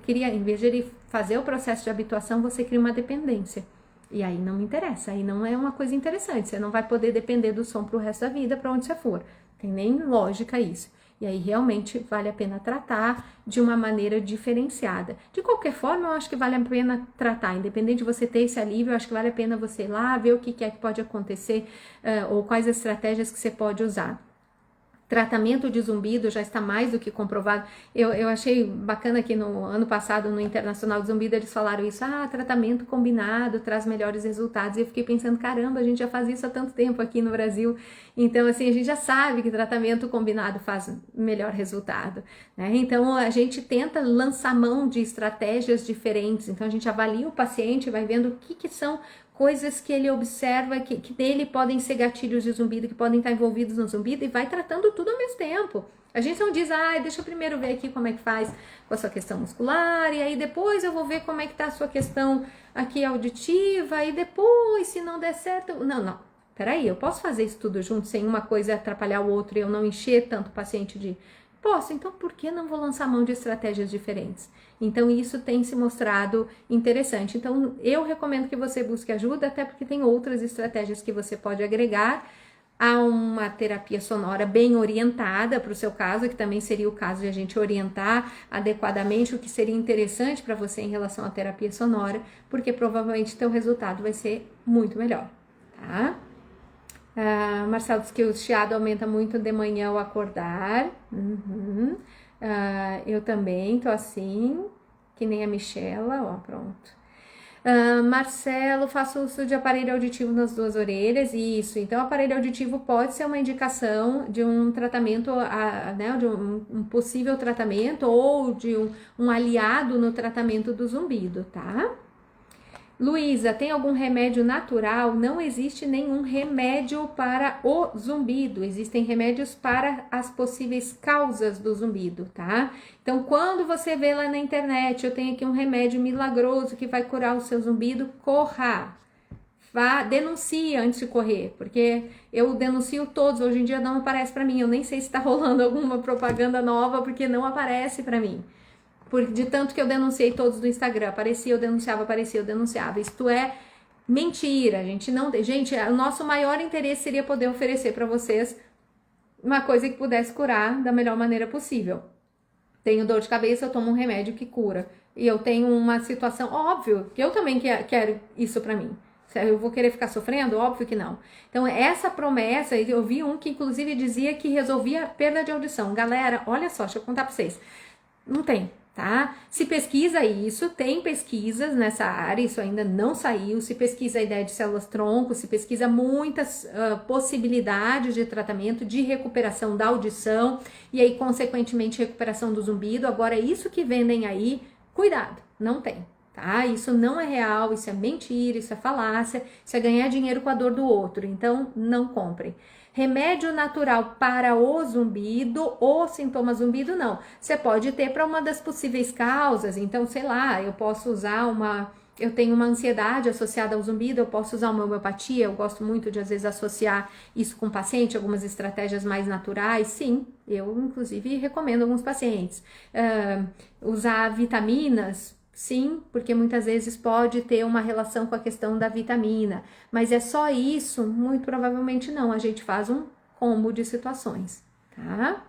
cria, em vez de ele fazer o processo de habituação, você cria uma dependência. E aí não me interessa, aí não é uma coisa interessante, você não vai poder depender do som pro resto da vida, para onde você for, tem nem lógica isso. E aí realmente vale a pena tratar de uma maneira diferenciada. De qualquer forma, eu acho que vale a pena tratar, independente de você ter esse alívio, eu acho que vale a pena você ir lá ver o que é que pode acontecer ou quais as estratégias que você pode usar. Tratamento de zumbido já está mais do que comprovado. Eu achei bacana que no ano passado, no Internacional de Zumbido, eles falaram isso. Tratamento combinado traz melhores resultados. E eu fiquei pensando, caramba, a gente já faz isso há tanto tempo aqui no Brasil. Então, assim, a gente já sabe que tratamento combinado faz melhor resultado, né? Então, a gente tenta lançar mão de estratégias diferentes. Então, a gente avalia o paciente, vai vendo o que são coisas que ele observa que dele podem ser gatilhos de zumbido, que podem estar envolvidos no zumbido, e vai tratando tudo ao mesmo tempo. A gente não diz, deixa eu primeiro ver aqui como é que faz com a sua questão muscular, e aí depois eu vou ver como é que tá a sua questão aqui auditiva, e depois, se não der certo... Não. Peraí, eu posso fazer isso tudo junto, sem uma coisa atrapalhar o outro e eu não encher tanto o paciente de... Posso, então por que não vou lançar mão de estratégias diferentes? Então isso tem se mostrado interessante. Então eu recomendo que você busque ajuda, até porque tem outras estratégias que você pode agregar a uma terapia sonora bem orientada para o seu caso, que também seria o caso de a gente orientar adequadamente o que seria interessante para você em relação à terapia sonora, porque provavelmente teu resultado vai ser muito melhor, tá? Marcelo diz que o chiado aumenta muito de manhã ao acordar. Eu também tô assim, que nem a Michela, ó, pronto. Marcelo, faço uso de aparelho auditivo nas 2 orelhas. Isso, então aparelho auditivo pode ser uma indicação de um tratamento, né, de um possível tratamento ou de um aliado no tratamento do zumbido, tá? Luísa, tem algum remédio natural? Não existe nenhum remédio para o zumbido, existem remédios para as possíveis causas do zumbido, tá? Então, quando você vê lá na internet, eu tenho aqui um remédio milagroso que vai curar o seu zumbido, corra! Denuncie antes de correr, porque eu denuncio todos, hoje em dia não aparece para mim, eu nem sei se está rolando alguma propaganda nova, porque não aparece para mim. De tanto que eu denunciei todos do Instagram, aparecia, eu denunciava, aparecia, eu denunciava. Isto é mentira, gente. O nosso maior interesse seria poder oferecer para vocês uma coisa que pudesse curar da melhor maneira possível. Tenho dor de cabeça, eu tomo um remédio que cura. E eu tenho uma situação, óbvio, que eu também quero isso para mim. Eu vou querer ficar sofrendo? Óbvio que não. Então, essa promessa, eu vi um que inclusive dizia que resolvia a perda de audição. Galera, olha só, deixa eu contar para vocês. Não tem. Tá? Se pesquisa isso, tem pesquisas nessa área, isso ainda não saiu, se pesquisa a ideia de células-tronco, se pesquisa muitas possibilidades de tratamento, de recuperação da audição e aí, consequentemente, recuperação do zumbido. Agora, isso que vendem aí, cuidado, não tem, tá? Isso não é real, isso é mentira, isso é falácia, isso é ganhar dinheiro com a dor do outro, então não comprem. Remédio natural para o zumbido ou sintoma zumbido, não. Você pode ter para uma das possíveis causas, então, sei lá, eu posso usar eu tenho uma ansiedade associada ao zumbido, eu posso usar uma homeopatia, eu gosto muito de, às vezes, associar isso com o paciente, algumas estratégias mais naturais, sim, eu, inclusive, recomendo a alguns pacientes. Usar vitaminas, sim, porque muitas vezes pode ter uma relação com a questão da vitamina, mas é só isso? Muito provavelmente não, a gente faz um combo de situações, tá?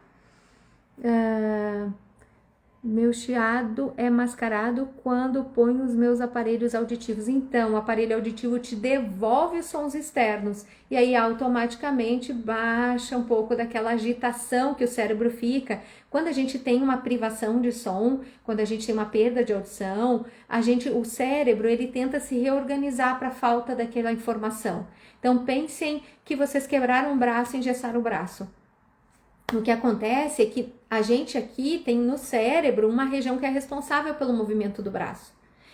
Meu chiado é mascarado quando ponho os meus aparelhos auditivos. Então, o aparelho auditivo te devolve os sons externos e aí automaticamente baixa um pouco daquela agitação que o cérebro fica. Quando a gente tem uma privação de som, quando a gente tem uma perda de audição, o cérebro, ele tenta se reorganizar para a falta daquela informação. Então, pensem que vocês quebraram um braço e engessaram o braço. O que acontece é que a gente aqui tem no cérebro uma região que é responsável pelo movimento do braço.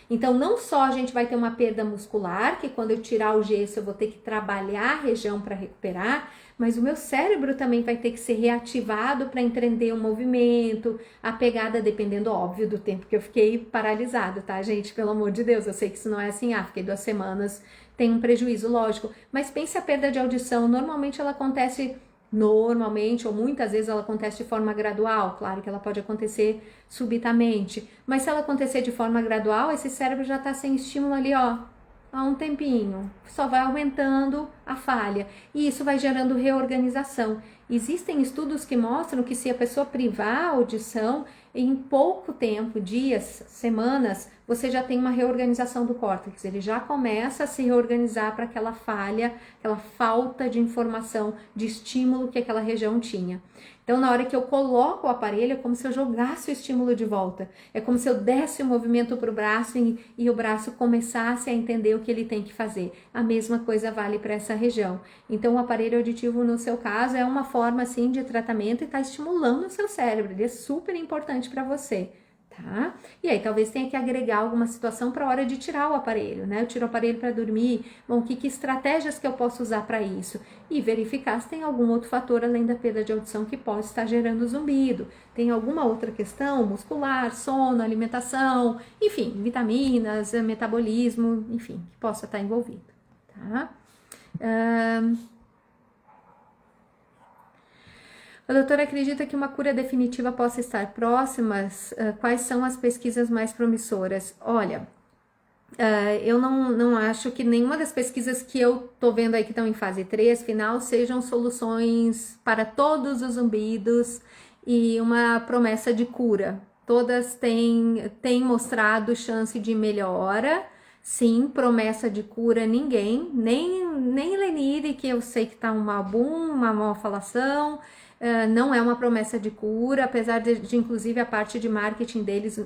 Então, não só a gente vai ter uma perda muscular, que quando eu tirar o gesso eu vou ter que trabalhar a região para recuperar, mas o meu cérebro também vai ter que ser reativado para entender o movimento, a pegada, dependendo, óbvio, do tempo que eu fiquei paralisado, tá, gente? Pelo amor de Deus, eu sei que isso não é assim, fiquei 2 semanas, tem um prejuízo, lógico. Mas pense a perda de audição, normalmente ela acontece... Normalmente, ou muitas vezes ela acontece de forma gradual, claro que ela pode acontecer subitamente, mas se ela acontecer de forma gradual, esse cérebro já está sem estímulo ali, ó, há um tempinho, só vai aumentando a falha, e isso vai gerando reorganização. Existem estudos que mostram que se a pessoa privar a audição, em pouco tempo, dias, semanas, você já tem uma reorganização do córtex, ele já começa a se reorganizar para aquela falha, aquela falta de informação, de estímulo que aquela região tinha. Então, na hora que eu coloco o aparelho, é como se eu jogasse o estímulo de volta. É como se eu desse o movimento para o braço e o braço começasse a entender o que ele tem que fazer. A mesma coisa vale para essa região. Então, o aparelho auditivo, no seu caso, é uma forma, assim, de tratamento e está estimulando o seu cérebro. Ele é super importante para você. Tá? E aí talvez tenha que agregar alguma situação para a hora de tirar o aparelho, né? Eu tiro o aparelho para dormir, bom, que estratégias que eu posso usar para isso? E verificar se tem algum outro fator além da perda de audição que pode estar gerando zumbido. Tem alguma outra questão muscular, sono, alimentação, enfim, vitaminas, metabolismo, enfim, que possa estar envolvido, tá? A doutora acredita que uma cura definitiva possa estar próxima? Quais são as pesquisas mais promissoras? Olha, eu não acho que nenhuma das pesquisas que eu tô vendo aí que estão em fase 3 final sejam soluções para todos os zumbidos e uma promessa de cura. Todas têm mostrado chance de melhora. Sim, promessa de cura ninguém, nem Lenire, que eu sei que tá uma má falação. Não é uma promessa de cura, apesar de inclusive a parte de marketing deles,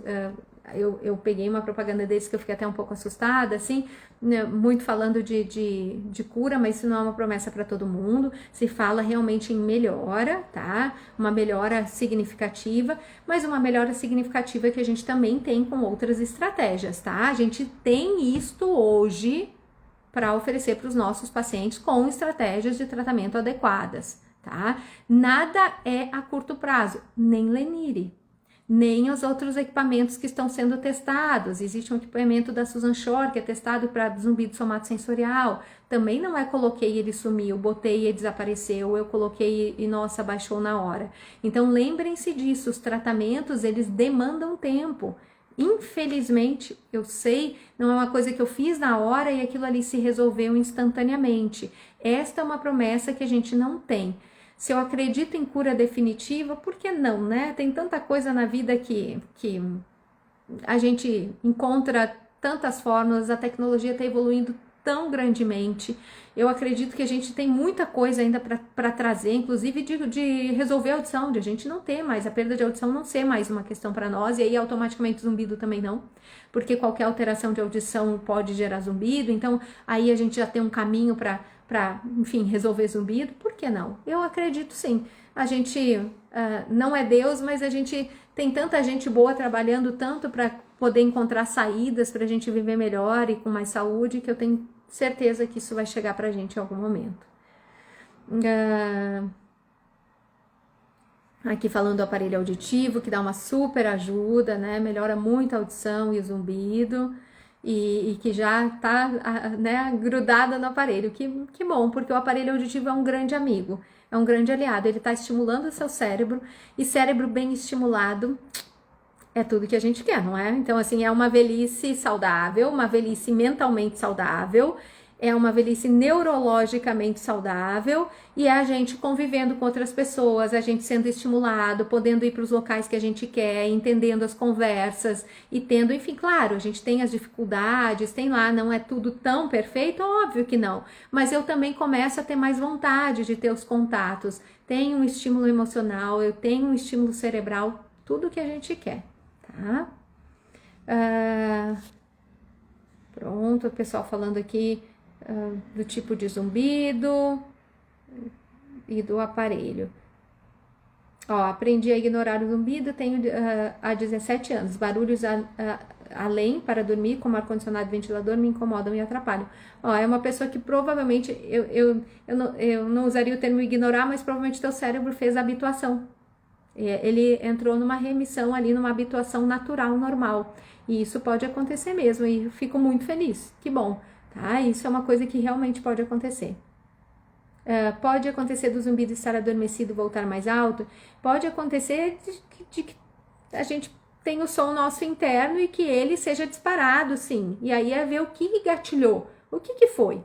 eu peguei uma propaganda deles que eu fiquei até um pouco assustada, assim, né, muito falando de cura, mas isso não é uma promessa para todo mundo, se fala realmente em melhora, tá? Uma melhora significativa, mas uma melhora significativa que a gente também tem com outras estratégias, tá? A gente tem isto hoje para oferecer para os nossos pacientes com estratégias de tratamento adequadas. Tá? Nada é a curto prazo, nem Lenire, nem os outros equipamentos que estão sendo testados. Existe um equipamento da Susan Shore que é testado para zumbido somatosensorial. Também não é coloquei e ele sumiu, botei e ele desapareceu, eu coloquei e nossa, baixou na hora. Então lembrem-se disso, os tratamentos eles demandam tempo. Infelizmente, eu sei, não é uma coisa que eu fiz na hora e aquilo ali se resolveu instantaneamente. Esta é uma promessa que a gente não tem. Se eu acredito em cura definitiva, por que não, né? Tem tanta coisa na vida que a gente encontra tantas fórmulas, a tecnologia está evoluindo tão grandemente. Eu acredito que a gente tem muita coisa ainda para trazer, inclusive de resolver a audição, de a gente não ter mais, a perda de audição não ser mais uma questão para nós, e aí automaticamente o zumbido também não, porque qualquer alteração de audição pode gerar zumbido, então aí a gente já tem um caminho para, enfim, resolver zumbido, por que não? Eu acredito sim, a gente não é Deus, mas a gente tem tanta gente boa trabalhando tanto para poder encontrar saídas para a gente viver melhor e com mais saúde, que eu tenho certeza que isso vai chegar pra gente em algum momento. Aqui falando do aparelho auditivo, que dá uma super ajuda, né? Melhora muito a audição e o zumbido. E que já tá, né, grudada no aparelho. Que bom, porque o aparelho auditivo é um grande amigo, é um grande aliado. Ele tá estimulando o seu cérebro, e cérebro bem estimulado é tudo que a gente quer, não é? Então, assim, é uma velhice saudável, uma velhice mentalmente saudável, é uma velhice neurologicamente saudável e é a gente convivendo com outras pessoas, a gente sendo estimulado, podendo ir para os locais que a gente quer, entendendo as conversas e tendo, enfim, claro, a gente tem as dificuldades, tem lá, não é tudo tão perfeito, óbvio que não, mas eu também começo a ter mais vontade de ter os contatos, tenho um estímulo emocional, eu tenho um estímulo cerebral, tudo que a gente quer, tá? Pronto, o pessoal falando aqui do tipo de zumbido e do aparelho. Ó, aprendi a ignorar o zumbido, tenho há 17 anos. Barulhos além para dormir, como ar-condicionado e ventilador, me incomodam e atrapalham. Ó, é uma pessoa que provavelmente, eu não usaria o termo ignorar, mas provavelmente teu cérebro fez a habituação. Ele entrou numa remissão ali, numa habituação natural, normal. E isso pode acontecer mesmo, e eu fico muito feliz. Que bom, tá? Isso é uma coisa que realmente pode acontecer. Pode acontecer do zumbido estar adormecido e voltar mais alto? Pode acontecer de que a gente tem o som nosso interno e que ele seja disparado, sim. E aí é ver o que gatilhou. O que foi?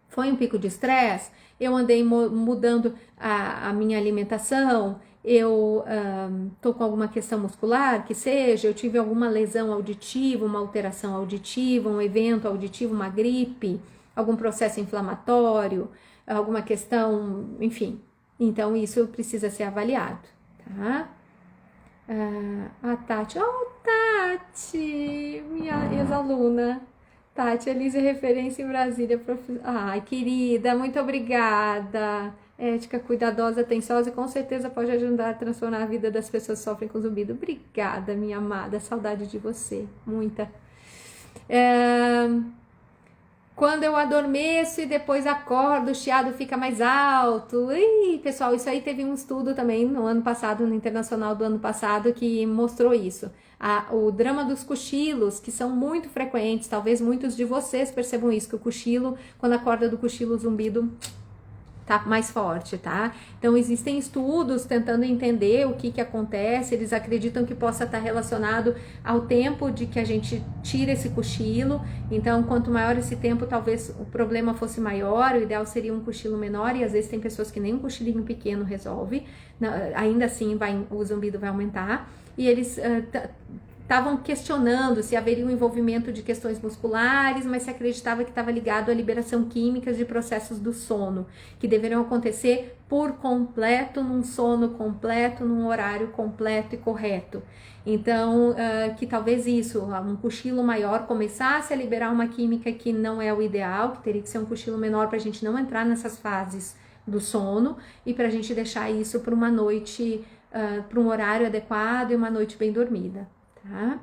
Foi um pico de estresse? Eu andei mudando a minha alimentação? Eu tô com alguma questão muscular, que seja, eu tive alguma lesão auditiva, uma alteração auditiva, um evento auditivo, uma gripe, algum processo inflamatório, alguma questão, enfim. Então, isso precisa ser avaliado, tá? A Tati, Tati, minha ex-aluna. Tati, Elise referência em Brasília. Ai, querida, muito obrigada. Ética, cuidadosa, atenciosa e com certeza pode ajudar a transformar a vida das pessoas que sofrem com zumbido. Obrigada, minha amada. Saudade de você. Muita. Quando eu adormeço e depois acordo, o chiado fica mais alto. Ih, pessoal, isso aí teve um estudo também no ano passado, no Internacional do ano passado, que mostrou isso. O drama dos cochilos, que são muito frequentes, talvez muitos de vocês percebam isso, que o cochilo, quando acorda do cochilo, o zumbido tá mais forte, tá? Então, existem estudos tentando entender o que acontece, eles acreditam que possa estar relacionado ao tempo de que a gente tira esse cochilo, então, quanto maior esse tempo, talvez o problema fosse maior, o ideal seria um cochilo menor, e às vezes tem pessoas que nem um cochilinho pequeno resolve, ainda assim o zumbido vai aumentar, e eles estavam questionando se haveria um envolvimento de questões musculares, mas se acreditava que estava ligado à liberação química de processos do sono, que deveriam acontecer por completo, num sono completo, num horário completo e correto. Então, que talvez isso, um cochilo maior, começasse a liberar uma química que não é o ideal, que teria que ser um cochilo menor para a gente não entrar nessas fases do sono e para a gente deixar isso para uma noite, para um horário adequado e uma noite bem dormida. Tá?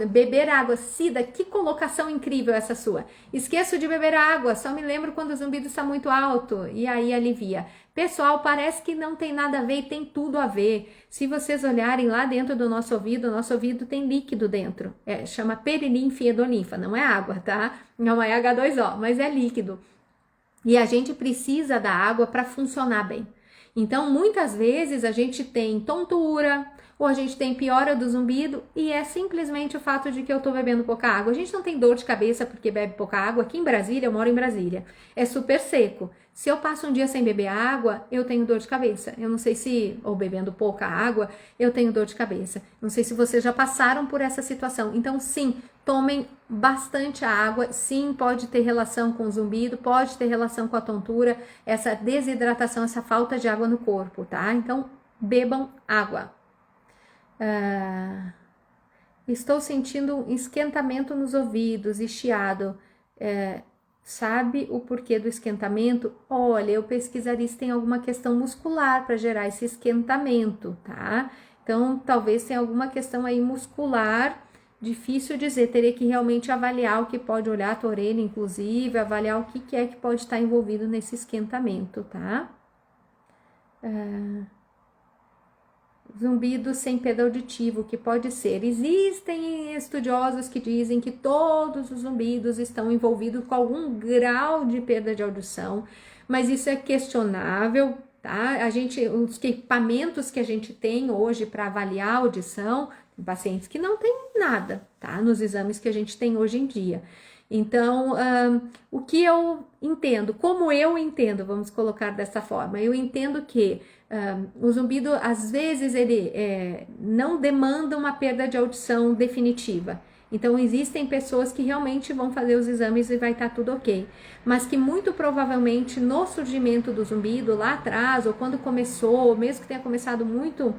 Beber água. Cida, que colocação incrível essa sua. Esqueço de beber água, só me lembro quando o zumbido está muito alto. E aí alivia. Pessoal, parece que não tem nada a ver e tem tudo a ver. Se vocês olharem lá dentro do nosso ouvido tem líquido dentro. Chama perilinfa e endolinfa, não é água, tá? Não é H2O, mas é líquido. E a gente precisa da água para funcionar bem. Então, muitas vezes a gente tem tontura, ou a gente tem piora do zumbido, e é simplesmente o fato de que eu tô bebendo pouca água. A gente não tem dor de cabeça porque bebe pouca água. Aqui em Brasília, eu moro em Brasília, é super seco. Se eu passo um dia sem beber água, eu tenho dor de cabeça. Eu não sei se, ou bebendo pouca água, eu tenho dor de cabeça. Não sei se vocês já passaram por essa situação. Então, sim, tomem bastante água. Sim, pode ter relação com o zumbido, pode ter relação com a tontura, essa desidratação, essa falta de água no corpo, tá? Então, bebam água. Estou sentindo um esquentamento nos ouvidos e chiado. Sabe o porquê do esquentamento? Olha, eu pesquisaria se tem alguma questão muscular para gerar esse esquentamento, tá? Então, talvez tenha alguma questão aí muscular, difícil dizer, teria que realmente avaliar o que pode olhar a tua orelha, inclusive, avaliar o que é que pode estar envolvido nesse esquentamento, tá? Zumbido sem perda auditivo, que pode ser. Existem estudiosos que dizem que todos os zumbidos estão envolvidos com algum grau de perda de audição, mas isso é questionável, tá? Os equipamentos que a gente tem hoje para avaliar a audição, tem pacientes que não tem nada, tá? Nos exames que a gente tem hoje em dia. Então, o que eu entendo, como eu entendo, vamos colocar dessa forma, eu entendo que o zumbido, às vezes, ele não demanda uma perda de audição definitiva. Então, existem pessoas que realmente vão fazer os exames e vai estar tudo ok. Mas que muito provavelmente no surgimento do zumbido lá atrás, ou quando começou, mesmo que tenha começado muito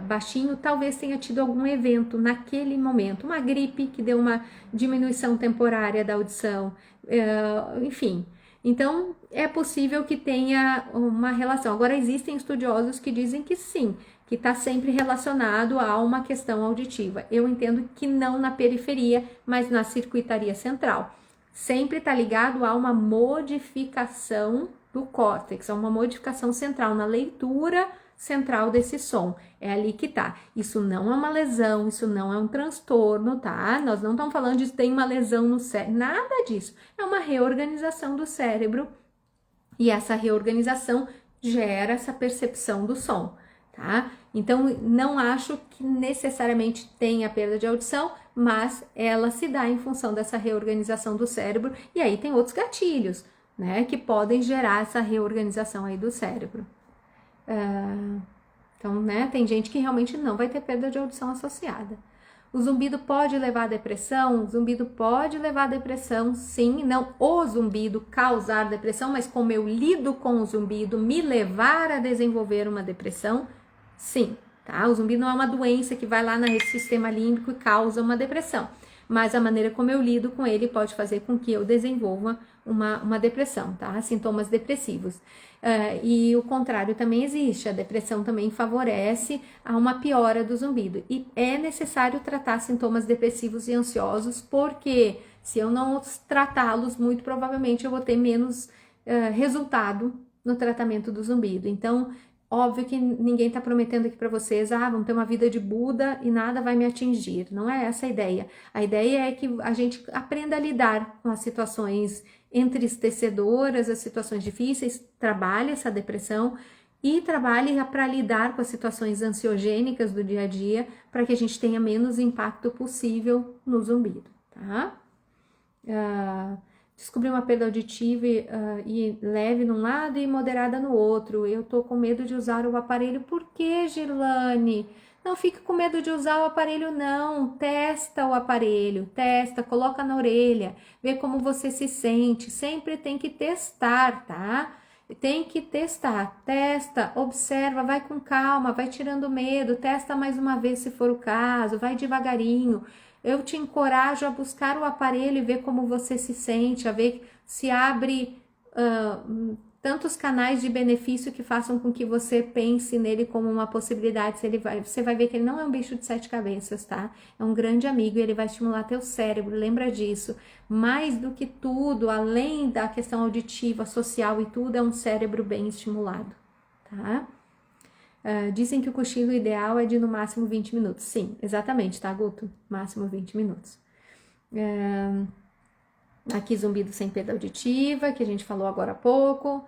baixinho, talvez tenha tido algum evento naquele momento, uma gripe que deu uma diminuição temporária da audição, enfim. Então, é possível que tenha uma relação. Agora, existem estudiosos que dizem que sim, que está sempre relacionado a uma questão auditiva. Eu entendo que não na periferia, mas na circuitaria central. Sempre está ligado a uma modificação do córtex, a uma modificação central na leitura central desse som. É ali que tá. Isso não é uma lesão, isso não é um transtorno, tá? Nós não estamos falando de tem uma lesão no cérebro, nada disso. É uma reorganização do cérebro e essa reorganização gera essa percepção do som, tá? Então, não acho que necessariamente tenha perda de audição, mas ela se dá em função dessa reorganização do cérebro, e aí tem outros gatilhos, né, que podem gerar essa reorganização aí do cérebro. Então, né, tem gente que realmente não vai ter perda de audição associada. O zumbido pode levar à depressão? O zumbido pode levar à depressão, sim. Não o zumbido causar depressão, mas como eu lido com o zumbido me levar a desenvolver uma depressão, sim. Tá? O zumbido não é uma doença que vai lá no sistema límbico e causa uma depressão. Mas a maneira como eu lido com ele pode fazer com que eu desenvolva uma depressão, tá? Sintomas depressivos. E o contrário também existe, a depressão também favorece a uma piora do zumbido. E é necessário tratar sintomas depressivos e ansiosos, porque se eu não tratá-los, muito provavelmente eu vou ter menos resultado no tratamento do zumbido. Então, óbvio que ninguém está prometendo aqui para vocês, vamos ter uma vida de Buda e nada vai me atingir. Não é essa a ideia. A ideia é que a gente aprenda a lidar com as situações entristecedoras, as situações difíceis, trabalhe essa depressão e trabalhe para lidar com as situações ansiogênicas do dia a dia, para que a gente tenha menos impacto possível no zumbido, tá? Descobri uma perda auditiva e leve num lado e moderada no outro. Eu tô com medo de usar o aparelho. Por que, Girlane? Não fique com medo de usar o aparelho, não. Testa o aparelho, testa, coloca na orelha, vê como você se sente. Sempre tem que testar, tá? Tem que testar, testa, observa, vai com calma, vai tirando medo, testa mais uma vez se for o caso, vai devagarinho. Eu te encorajo a buscar o aparelho e ver como você se sente, a ver se abre tantos canais de benefício que façam com que você pense nele como uma possibilidade. Você vai ver que ele não é um bicho de 7 cabeças, tá? É um grande amigo e ele vai estimular teu cérebro, lembra disso. Mais do que tudo, além da questão auditiva, social e tudo, é um cérebro bem estimulado, tá? Dizem que o cochilo ideal é de no máximo 20 minutos. Sim, exatamente, tá, Guto? Máximo 20 minutos. Aqui zumbido sem perda auditiva, que a gente falou agora há pouco.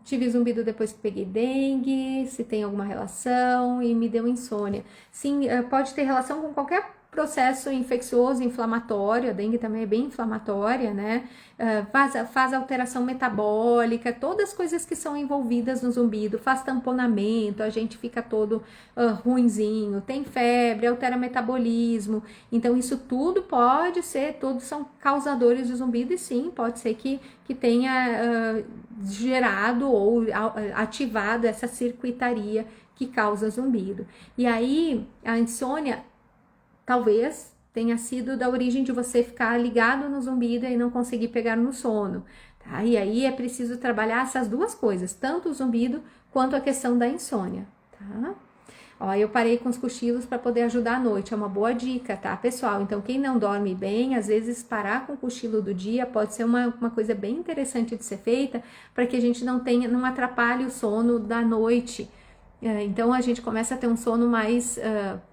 Tive zumbido depois que peguei dengue, se tem alguma relação, e me deu insônia. Sim, pode ter relação com qualquer processo infeccioso, inflamatório, a dengue também é bem inflamatória, né? Faz alteração metabólica, todas as coisas que são envolvidas no zumbido, faz tamponamento, a gente fica todo ruinzinho, tem febre, altera metabolismo, então isso tudo pode ser, todos são causadores de zumbido e sim, pode ser que tenha gerado ou ativado essa circuitaria que causa zumbido. E aí, a insônia talvez tenha sido da origem de você ficar ligado no zumbido e não conseguir pegar no sono, tá? E aí é preciso trabalhar essas duas coisas, tanto o zumbido quanto a questão da insônia, tá? Ó, eu parei com os cochilos para poder ajudar à noite, é uma boa dica, tá, pessoal? Então, quem não dorme bem, às vezes parar com o cochilo do dia pode ser uma coisa bem interessante de ser feita, para que a gente não atrapalhe o sono da noite. Então, a gente começa a ter um sono mais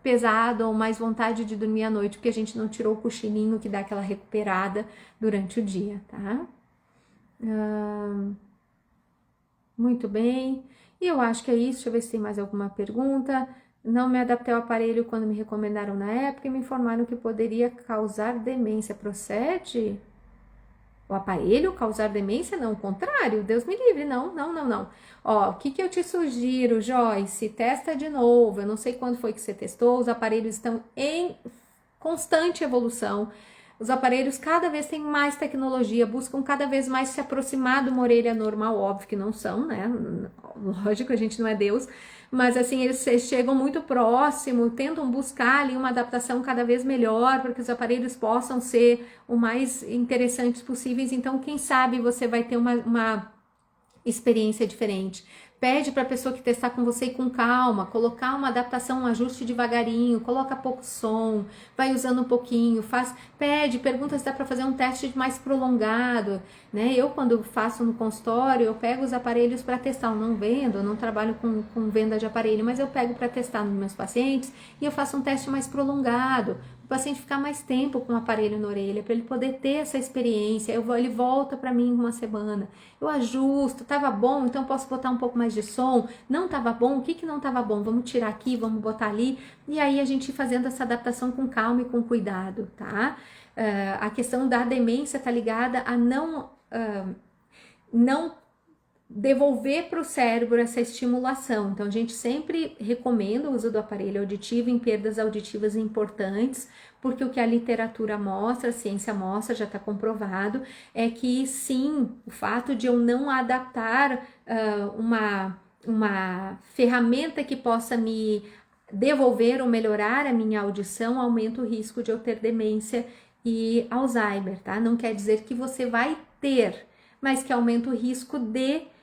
pesado ou mais vontade de dormir à noite, porque a gente não tirou o cochilinho que dá aquela recuperada durante o dia, tá? Muito bem. E eu acho que é isso. Deixa eu ver se tem mais alguma pergunta. Não me adaptei ao aparelho quando me recomendaram na época e me informaram que poderia causar demência. Procede? O aparelho causar demência? Não, o contrário, Deus me livre, não, não, não, não. Ó, o que que eu te sugiro, Joyce? Testa de novo, eu não sei quando foi que você testou, os aparelhos estão em constante evolução. Os aparelhos cada vez têm mais tecnologia, buscam cada vez mais se aproximar de uma orelha normal, óbvio que não são, né? Lógico, a gente não é Deus, mas assim, eles chegam muito próximo, tentam buscar ali uma adaptação cada vez melhor, para que os aparelhos possam ser o mais interessantes possíveis. Então, quem sabe você vai ter uma experiência diferente. Pede para a pessoa que testar com você e com calma, colocar uma adaptação, um ajuste devagarinho, coloca pouco som, vai usando um pouquinho, pergunta se dá para fazer um teste mais prolongado, né? Eu, quando faço no consultório, eu pego os aparelhos para testar. Eu não vendo, eu não trabalho com venda de aparelho, mas eu pego para testar nos meus pacientes e eu faço um teste mais prolongado. O paciente ficar mais tempo com o aparelho na orelha, para ele poder ter essa experiência. Ele volta para mim uma semana, eu ajusto, tava bom, então posso botar um pouco mais de som, não tava bom, o que que não tava bom? Vamos tirar aqui, vamos botar ali, e aí a gente fazendo essa adaptação com calma e com cuidado, tá? A questão da demência tá ligada a não devolver para o cérebro essa estimulação. Então, a gente sempre recomenda o uso do aparelho auditivo em perdas auditivas importantes, porque o que a literatura mostra, a ciência mostra, já está comprovado, é que sim, o fato de eu não adaptar uma ferramenta que possa me devolver ou melhorar a minha audição aumenta o risco de eu ter demência e Alzheimer, tá? Não quer dizer que você vai ter, mas que aumenta o risco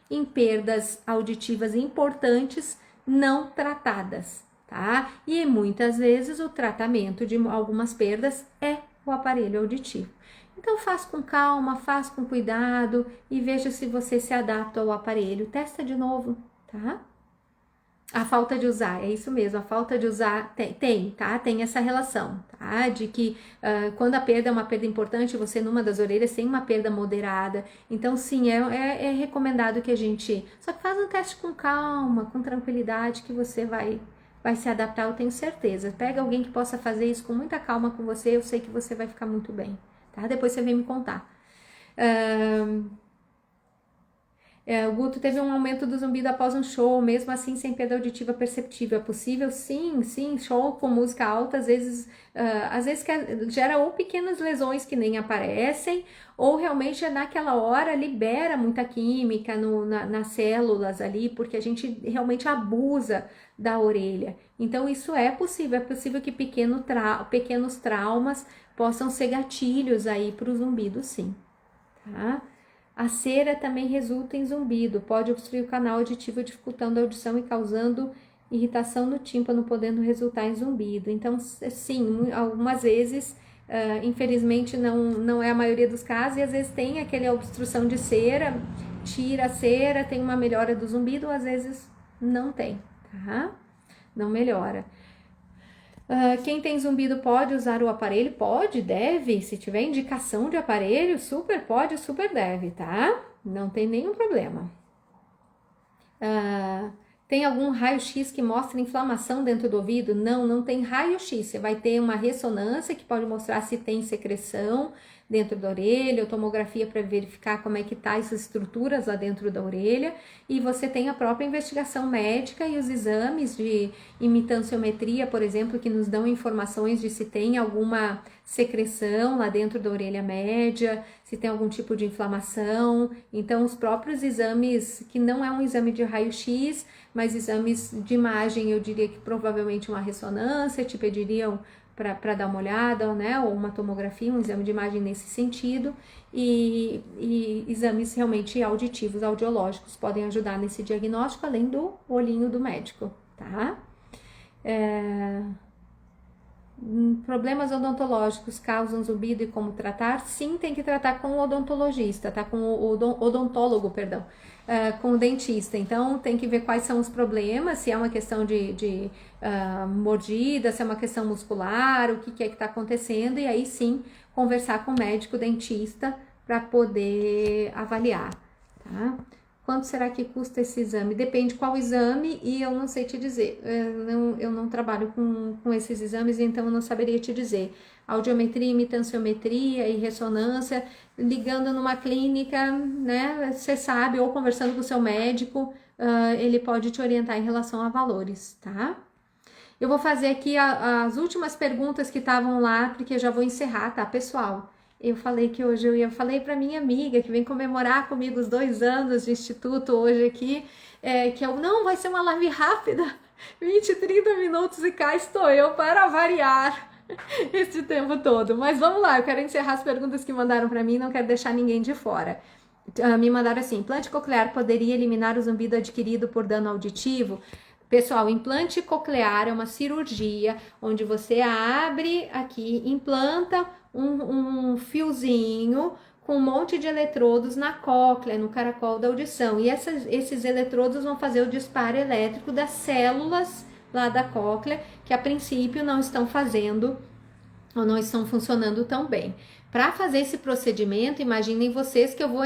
em perdas auditivas importantes não tratadas, tá? E muitas vezes o tratamento de algumas perdas é o aparelho auditivo. Então faz com calma, faz com cuidado e veja se você se adapta ao aparelho. Testa de novo, tá? A falta de usar, é isso mesmo, a falta de usar tem essa relação, tá? De que quando a perda é uma perda importante, você numa das orelhas tem uma perda moderada, então sim, é recomendado que a gente, só que faz um teste com calma, com tranquilidade, que você vai se adaptar, eu tenho certeza. Pega alguém que possa fazer isso com muita calma com você, eu sei que você vai ficar muito bem, tá? Depois você vem me contar. O Guto teve um aumento do zumbido após um show, mesmo assim sem perda auditiva perceptível. É possível? Sim, show com música alta, às vezes gera ou pequenas lesões que nem aparecem, ou realmente naquela hora libera muita química nas células ali, porque a gente realmente abusa da orelha. Então isso é possível que pequenos traumas possam ser gatilhos aí para o zumbido, sim, tá? A cera também resulta em zumbido, pode obstruir o canal auditivo, dificultando a audição e causando irritação no tímpano, podendo resultar em zumbido. Então, sim, algumas vezes, infelizmente, não é a maioria dos casos, e às vezes tem aquela obstrução de cera, tira a cera, tem uma melhora do zumbido, às vezes não tem, tá? Não melhora. Quem tem zumbido pode usar o aparelho? Pode, deve. Se tiver indicação de aparelho, super pode, super deve, tá? Não tem nenhum problema. Tem algum raio-x que mostra inflamação dentro do ouvido? Não tem raio-x. Você vai ter uma ressonância que pode mostrar se tem secreção dentro da orelha, ou tomografia para verificar como é que tá essas estruturas lá dentro da orelha, e você tem a própria investigação médica e os exames de imitanciometria, por exemplo, que nos dão informações de se tem alguma secreção lá dentro da orelha média, se tem algum tipo de inflamação. Então, os próprios exames, que não é um exame de raio-x, mas exames de imagem, eu diria que provavelmente uma ressonância, te pediriam para dar uma olhada, né, ou uma tomografia, um exame de imagem nesse sentido, e exames realmente auditivos, audiológicos, podem ajudar nesse diagnóstico, além do olhinho do médico, tá? Problemas odontológicos causam zumbido e como tratar? Sim, tem que tratar com o odontologista, tá? Com o odontólogo, perdão. Com o dentista. Então, tem que ver quais são os problemas, se é uma questão de mordida, se é uma questão muscular, o que é que está acontecendo, e aí sim, conversar com o médico dentista para poder avaliar, tá? Quanto será que custa esse exame? Depende qual exame e eu não sei te dizer. Eu não trabalho com esses exames, então eu não saberia te dizer. Audiometria, imitanciometria e ressonância, ligando numa clínica, né? Você sabe, ou conversando com o seu médico, ele pode te orientar em relação a valores, tá? Eu vou fazer aqui as últimas perguntas que estavam lá, porque eu já vou encerrar, tá, pessoal? Eu falei que hoje falei para minha amiga que vem comemorar comigo os 2 anos de instituto hoje aqui, que não, vai ser uma live rápida, 20, 30 minutos e cá estou eu para variar esse tempo todo. Mas vamos lá, eu quero encerrar as perguntas que mandaram para mim, não quero deixar ninguém de fora. Me mandaram assim: implante coclear poderia eliminar o zumbido adquirido por dano auditivo? Pessoal, implante coclear é uma cirurgia onde você abre aqui, implanta um fiozinho com um monte de eletrodos na cóclea, no caracol da audição. E esses eletrodos vão fazer o disparo elétrico das células lá da cóclea, que a princípio não estão fazendo ou não estão funcionando tão bem. Para fazer esse procedimento, imaginem vocês que eu vou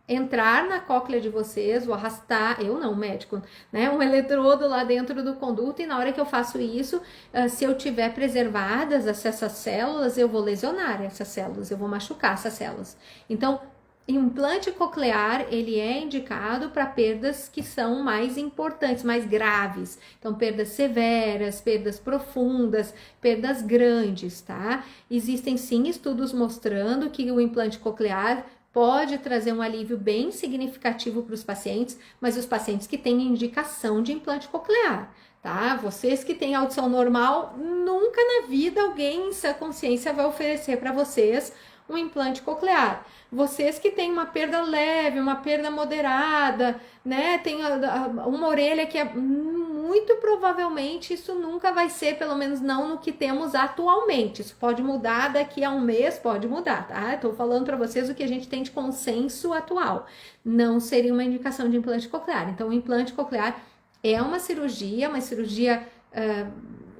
entrar na cóclea de vocês, vou arrastar, eu não, médico, né, um eletrodo lá dentro do conduto, e na hora que eu faço isso, se eu tiver preservadas essas células, eu vou lesionar essas células, eu vou machucar essas células. Então, implante coclear, ele é indicado para perdas que são mais importantes, mais graves. Então, perdas severas, perdas profundas, perdas grandes, tá? Existem sim estudos mostrando que o implante coclear pode trazer um alívio bem significativo para os pacientes, mas os pacientes que têm indicação de implante coclear, tá? Vocês que têm audição normal, nunca na vida alguém em sã consciência vai oferecer para vocês um implante coclear. Vocês que têm uma perda leve, uma perda moderada, né? Tem uma orelha que é muito provavelmente isso nunca vai ser, pelo menos não no que temos atualmente. Isso pode mudar daqui a um mês, pode mudar, tá? Estou falando para vocês o que a gente tem de consenso atual. Não seria uma indicação de implante coclear. Então, o implante coclear é uma cirurgia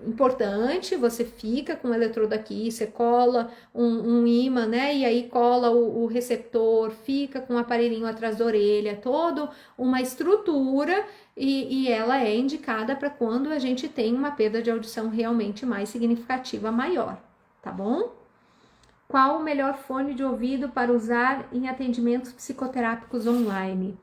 importante. Você fica com o eletrodo aqui, você cola um ímã, né? E aí cola o receptor, fica com o aparelhinho atrás da orelha, toda uma estrutura, e ela é indicada para quando a gente tem uma perda de audição realmente mais significativa, maior, tá bom? Qual o melhor fone de ouvido para usar em atendimentos psicoterápicos online?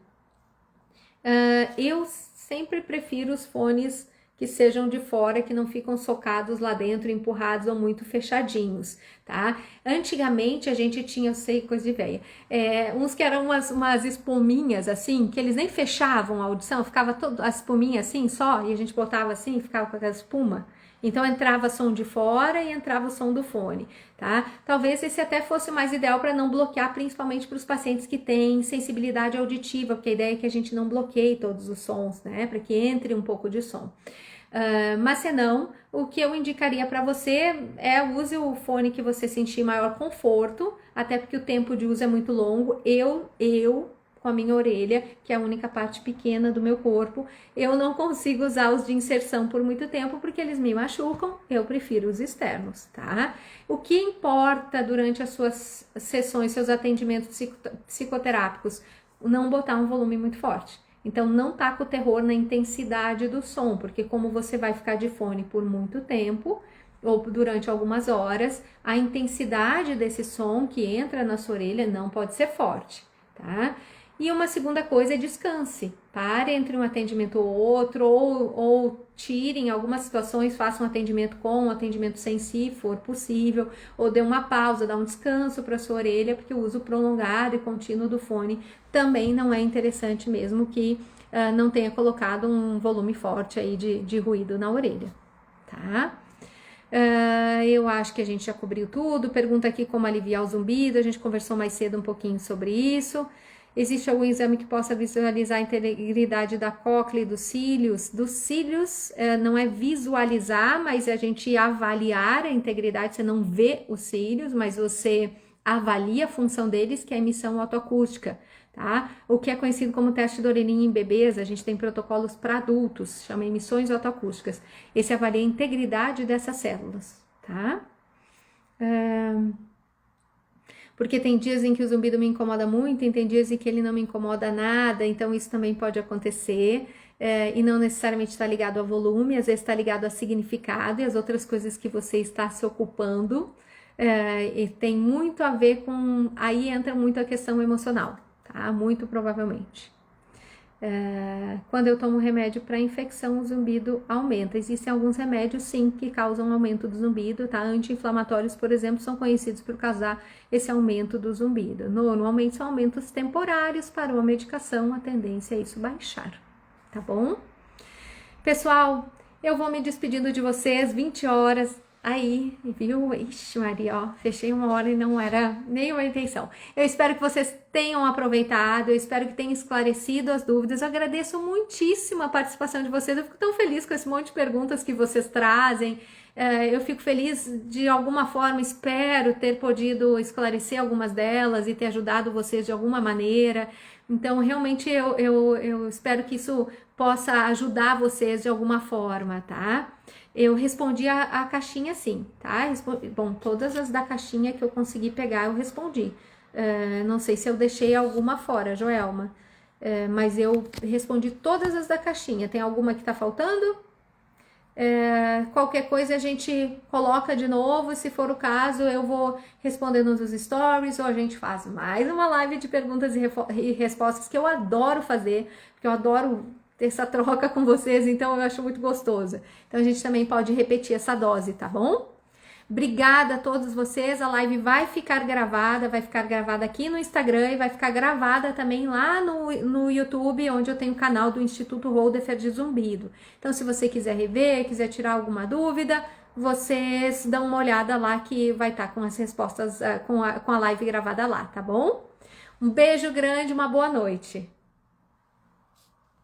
Eu sempre prefiro os fones que sejam de fora, que não ficam socados lá dentro, empurrados ou muito fechadinhos, tá? Antigamente a gente tinha, eu sei, coisa de velha, uns que eram umas espuminhas assim, que eles nem fechavam a audição, ficava toda a espuminha assim só, e a gente botava assim, ficava com aquela espuma. Então entrava som de fora e entrava o som do fone, tá? Talvez esse até fosse mais ideal para não bloquear, principalmente para os pacientes que têm sensibilidade auditiva, porque a ideia é que a gente não bloqueie todos os sons, né? Para que entre um pouco de som. Mas se não, o que eu indicaria para você use o fone que você sentir maior conforto, até porque o tempo de uso é muito longo. Eu com a minha orelha, que é a única parte pequena do meu corpo, eu não consigo usar os de inserção por muito tempo porque eles me machucam, eu prefiro os externos, tá? O que importa durante as suas sessões, seus atendimentos psicoterápicos? Não botar um volume muito forte. Então, não taca o terror na intensidade do som, porque como você vai ficar de fone por muito tempo, ou durante algumas horas, a intensidade desse som que entra na sua orelha não pode ser forte, tá? E uma segunda coisa é descanse. Pare entre um atendimento ou outro, ou tire em algumas situações, faça um atendimento com, um atendimento sem, se for possível, ou dê uma pausa, dá um descanso para sua orelha, porque o uso prolongado e contínuo do fone também não é interessante, mesmo que não tenha colocado um volume forte aí de ruído na orelha, tá? Eu acho que a gente já cobriu tudo. Pergunta aqui como aliviar o zumbido, a gente conversou mais cedo um pouquinho sobre isso. Existe algum exame que possa visualizar a integridade da cóclea e dos cílios? Dos cílios não é visualizar, mas a gente avaliar a integridade. Você não vê os cílios, mas você avalia a função deles, que é a emissão autoacústica, tá? O que é conhecido como teste de orelhinha em bebês, a gente tem protocolos para adultos, chama emissões autoacústicas. Esse avalia a integridade dessas células, tá? porque tem dias em que o zumbido me incomoda muito e tem dias em que ele não me incomoda nada, então isso também pode acontecer. E não necessariamente está ligado ao volume, às vezes está ligado a significado e as outras coisas que você está se ocupando. E tem muito a ver com. Aí entra muito a questão emocional, tá? Muito provavelmente. Quando eu tomo remédio para infecção, o zumbido aumenta. Existem alguns remédios, sim, que causam aumento do zumbido, tá? Anti-inflamatórios, por exemplo, são conhecidos por causar esse aumento do zumbido. Normalmente são aumentos temporários, parou a medicação, a tendência é isso baixar, tá bom? Pessoal, eu vou me despedindo de vocês, 20 horas. Aí, viu? Ixi, Maria, ó, fechei 1 hora e não era nenhuma intenção. Eu espero que vocês tenham aproveitado, eu espero que tenham esclarecido as dúvidas. Eu agradeço muitíssimo a participação de vocês, eu fico tão feliz com esse monte de perguntas que vocês trazem. Eu fico feliz de alguma forma, espero ter podido esclarecer algumas delas e ter ajudado vocês de alguma maneira. Então, realmente, eu espero que isso possa ajudar vocês de alguma forma, tá? Eu respondi a caixinha sim, tá? Bom, todas as da caixinha que eu consegui pegar, eu respondi. Não sei se eu deixei alguma fora, Joelma, mas eu respondi todas as da caixinha. Tem alguma que tá faltando? Qualquer coisa a gente coloca de novo, se for o caso, eu vou respondendo nos stories ou a gente faz mais uma live de perguntas e respostas que eu adoro fazer, porque eu adoro ter essa troca com vocês, então eu acho muito gostoso. Então a gente também pode repetir essa dose, tá bom? Obrigada a todos vocês, a live vai ficar gravada aqui no Instagram e vai ficar gravada também lá no YouTube, onde eu tenho o canal do Instituto Holderfer de Zumbido. Então se você quiser rever, quiser tirar alguma dúvida, vocês dão uma olhada lá que vai estar com as respostas, com a live gravada lá, tá bom? Um beijo grande, uma boa noite.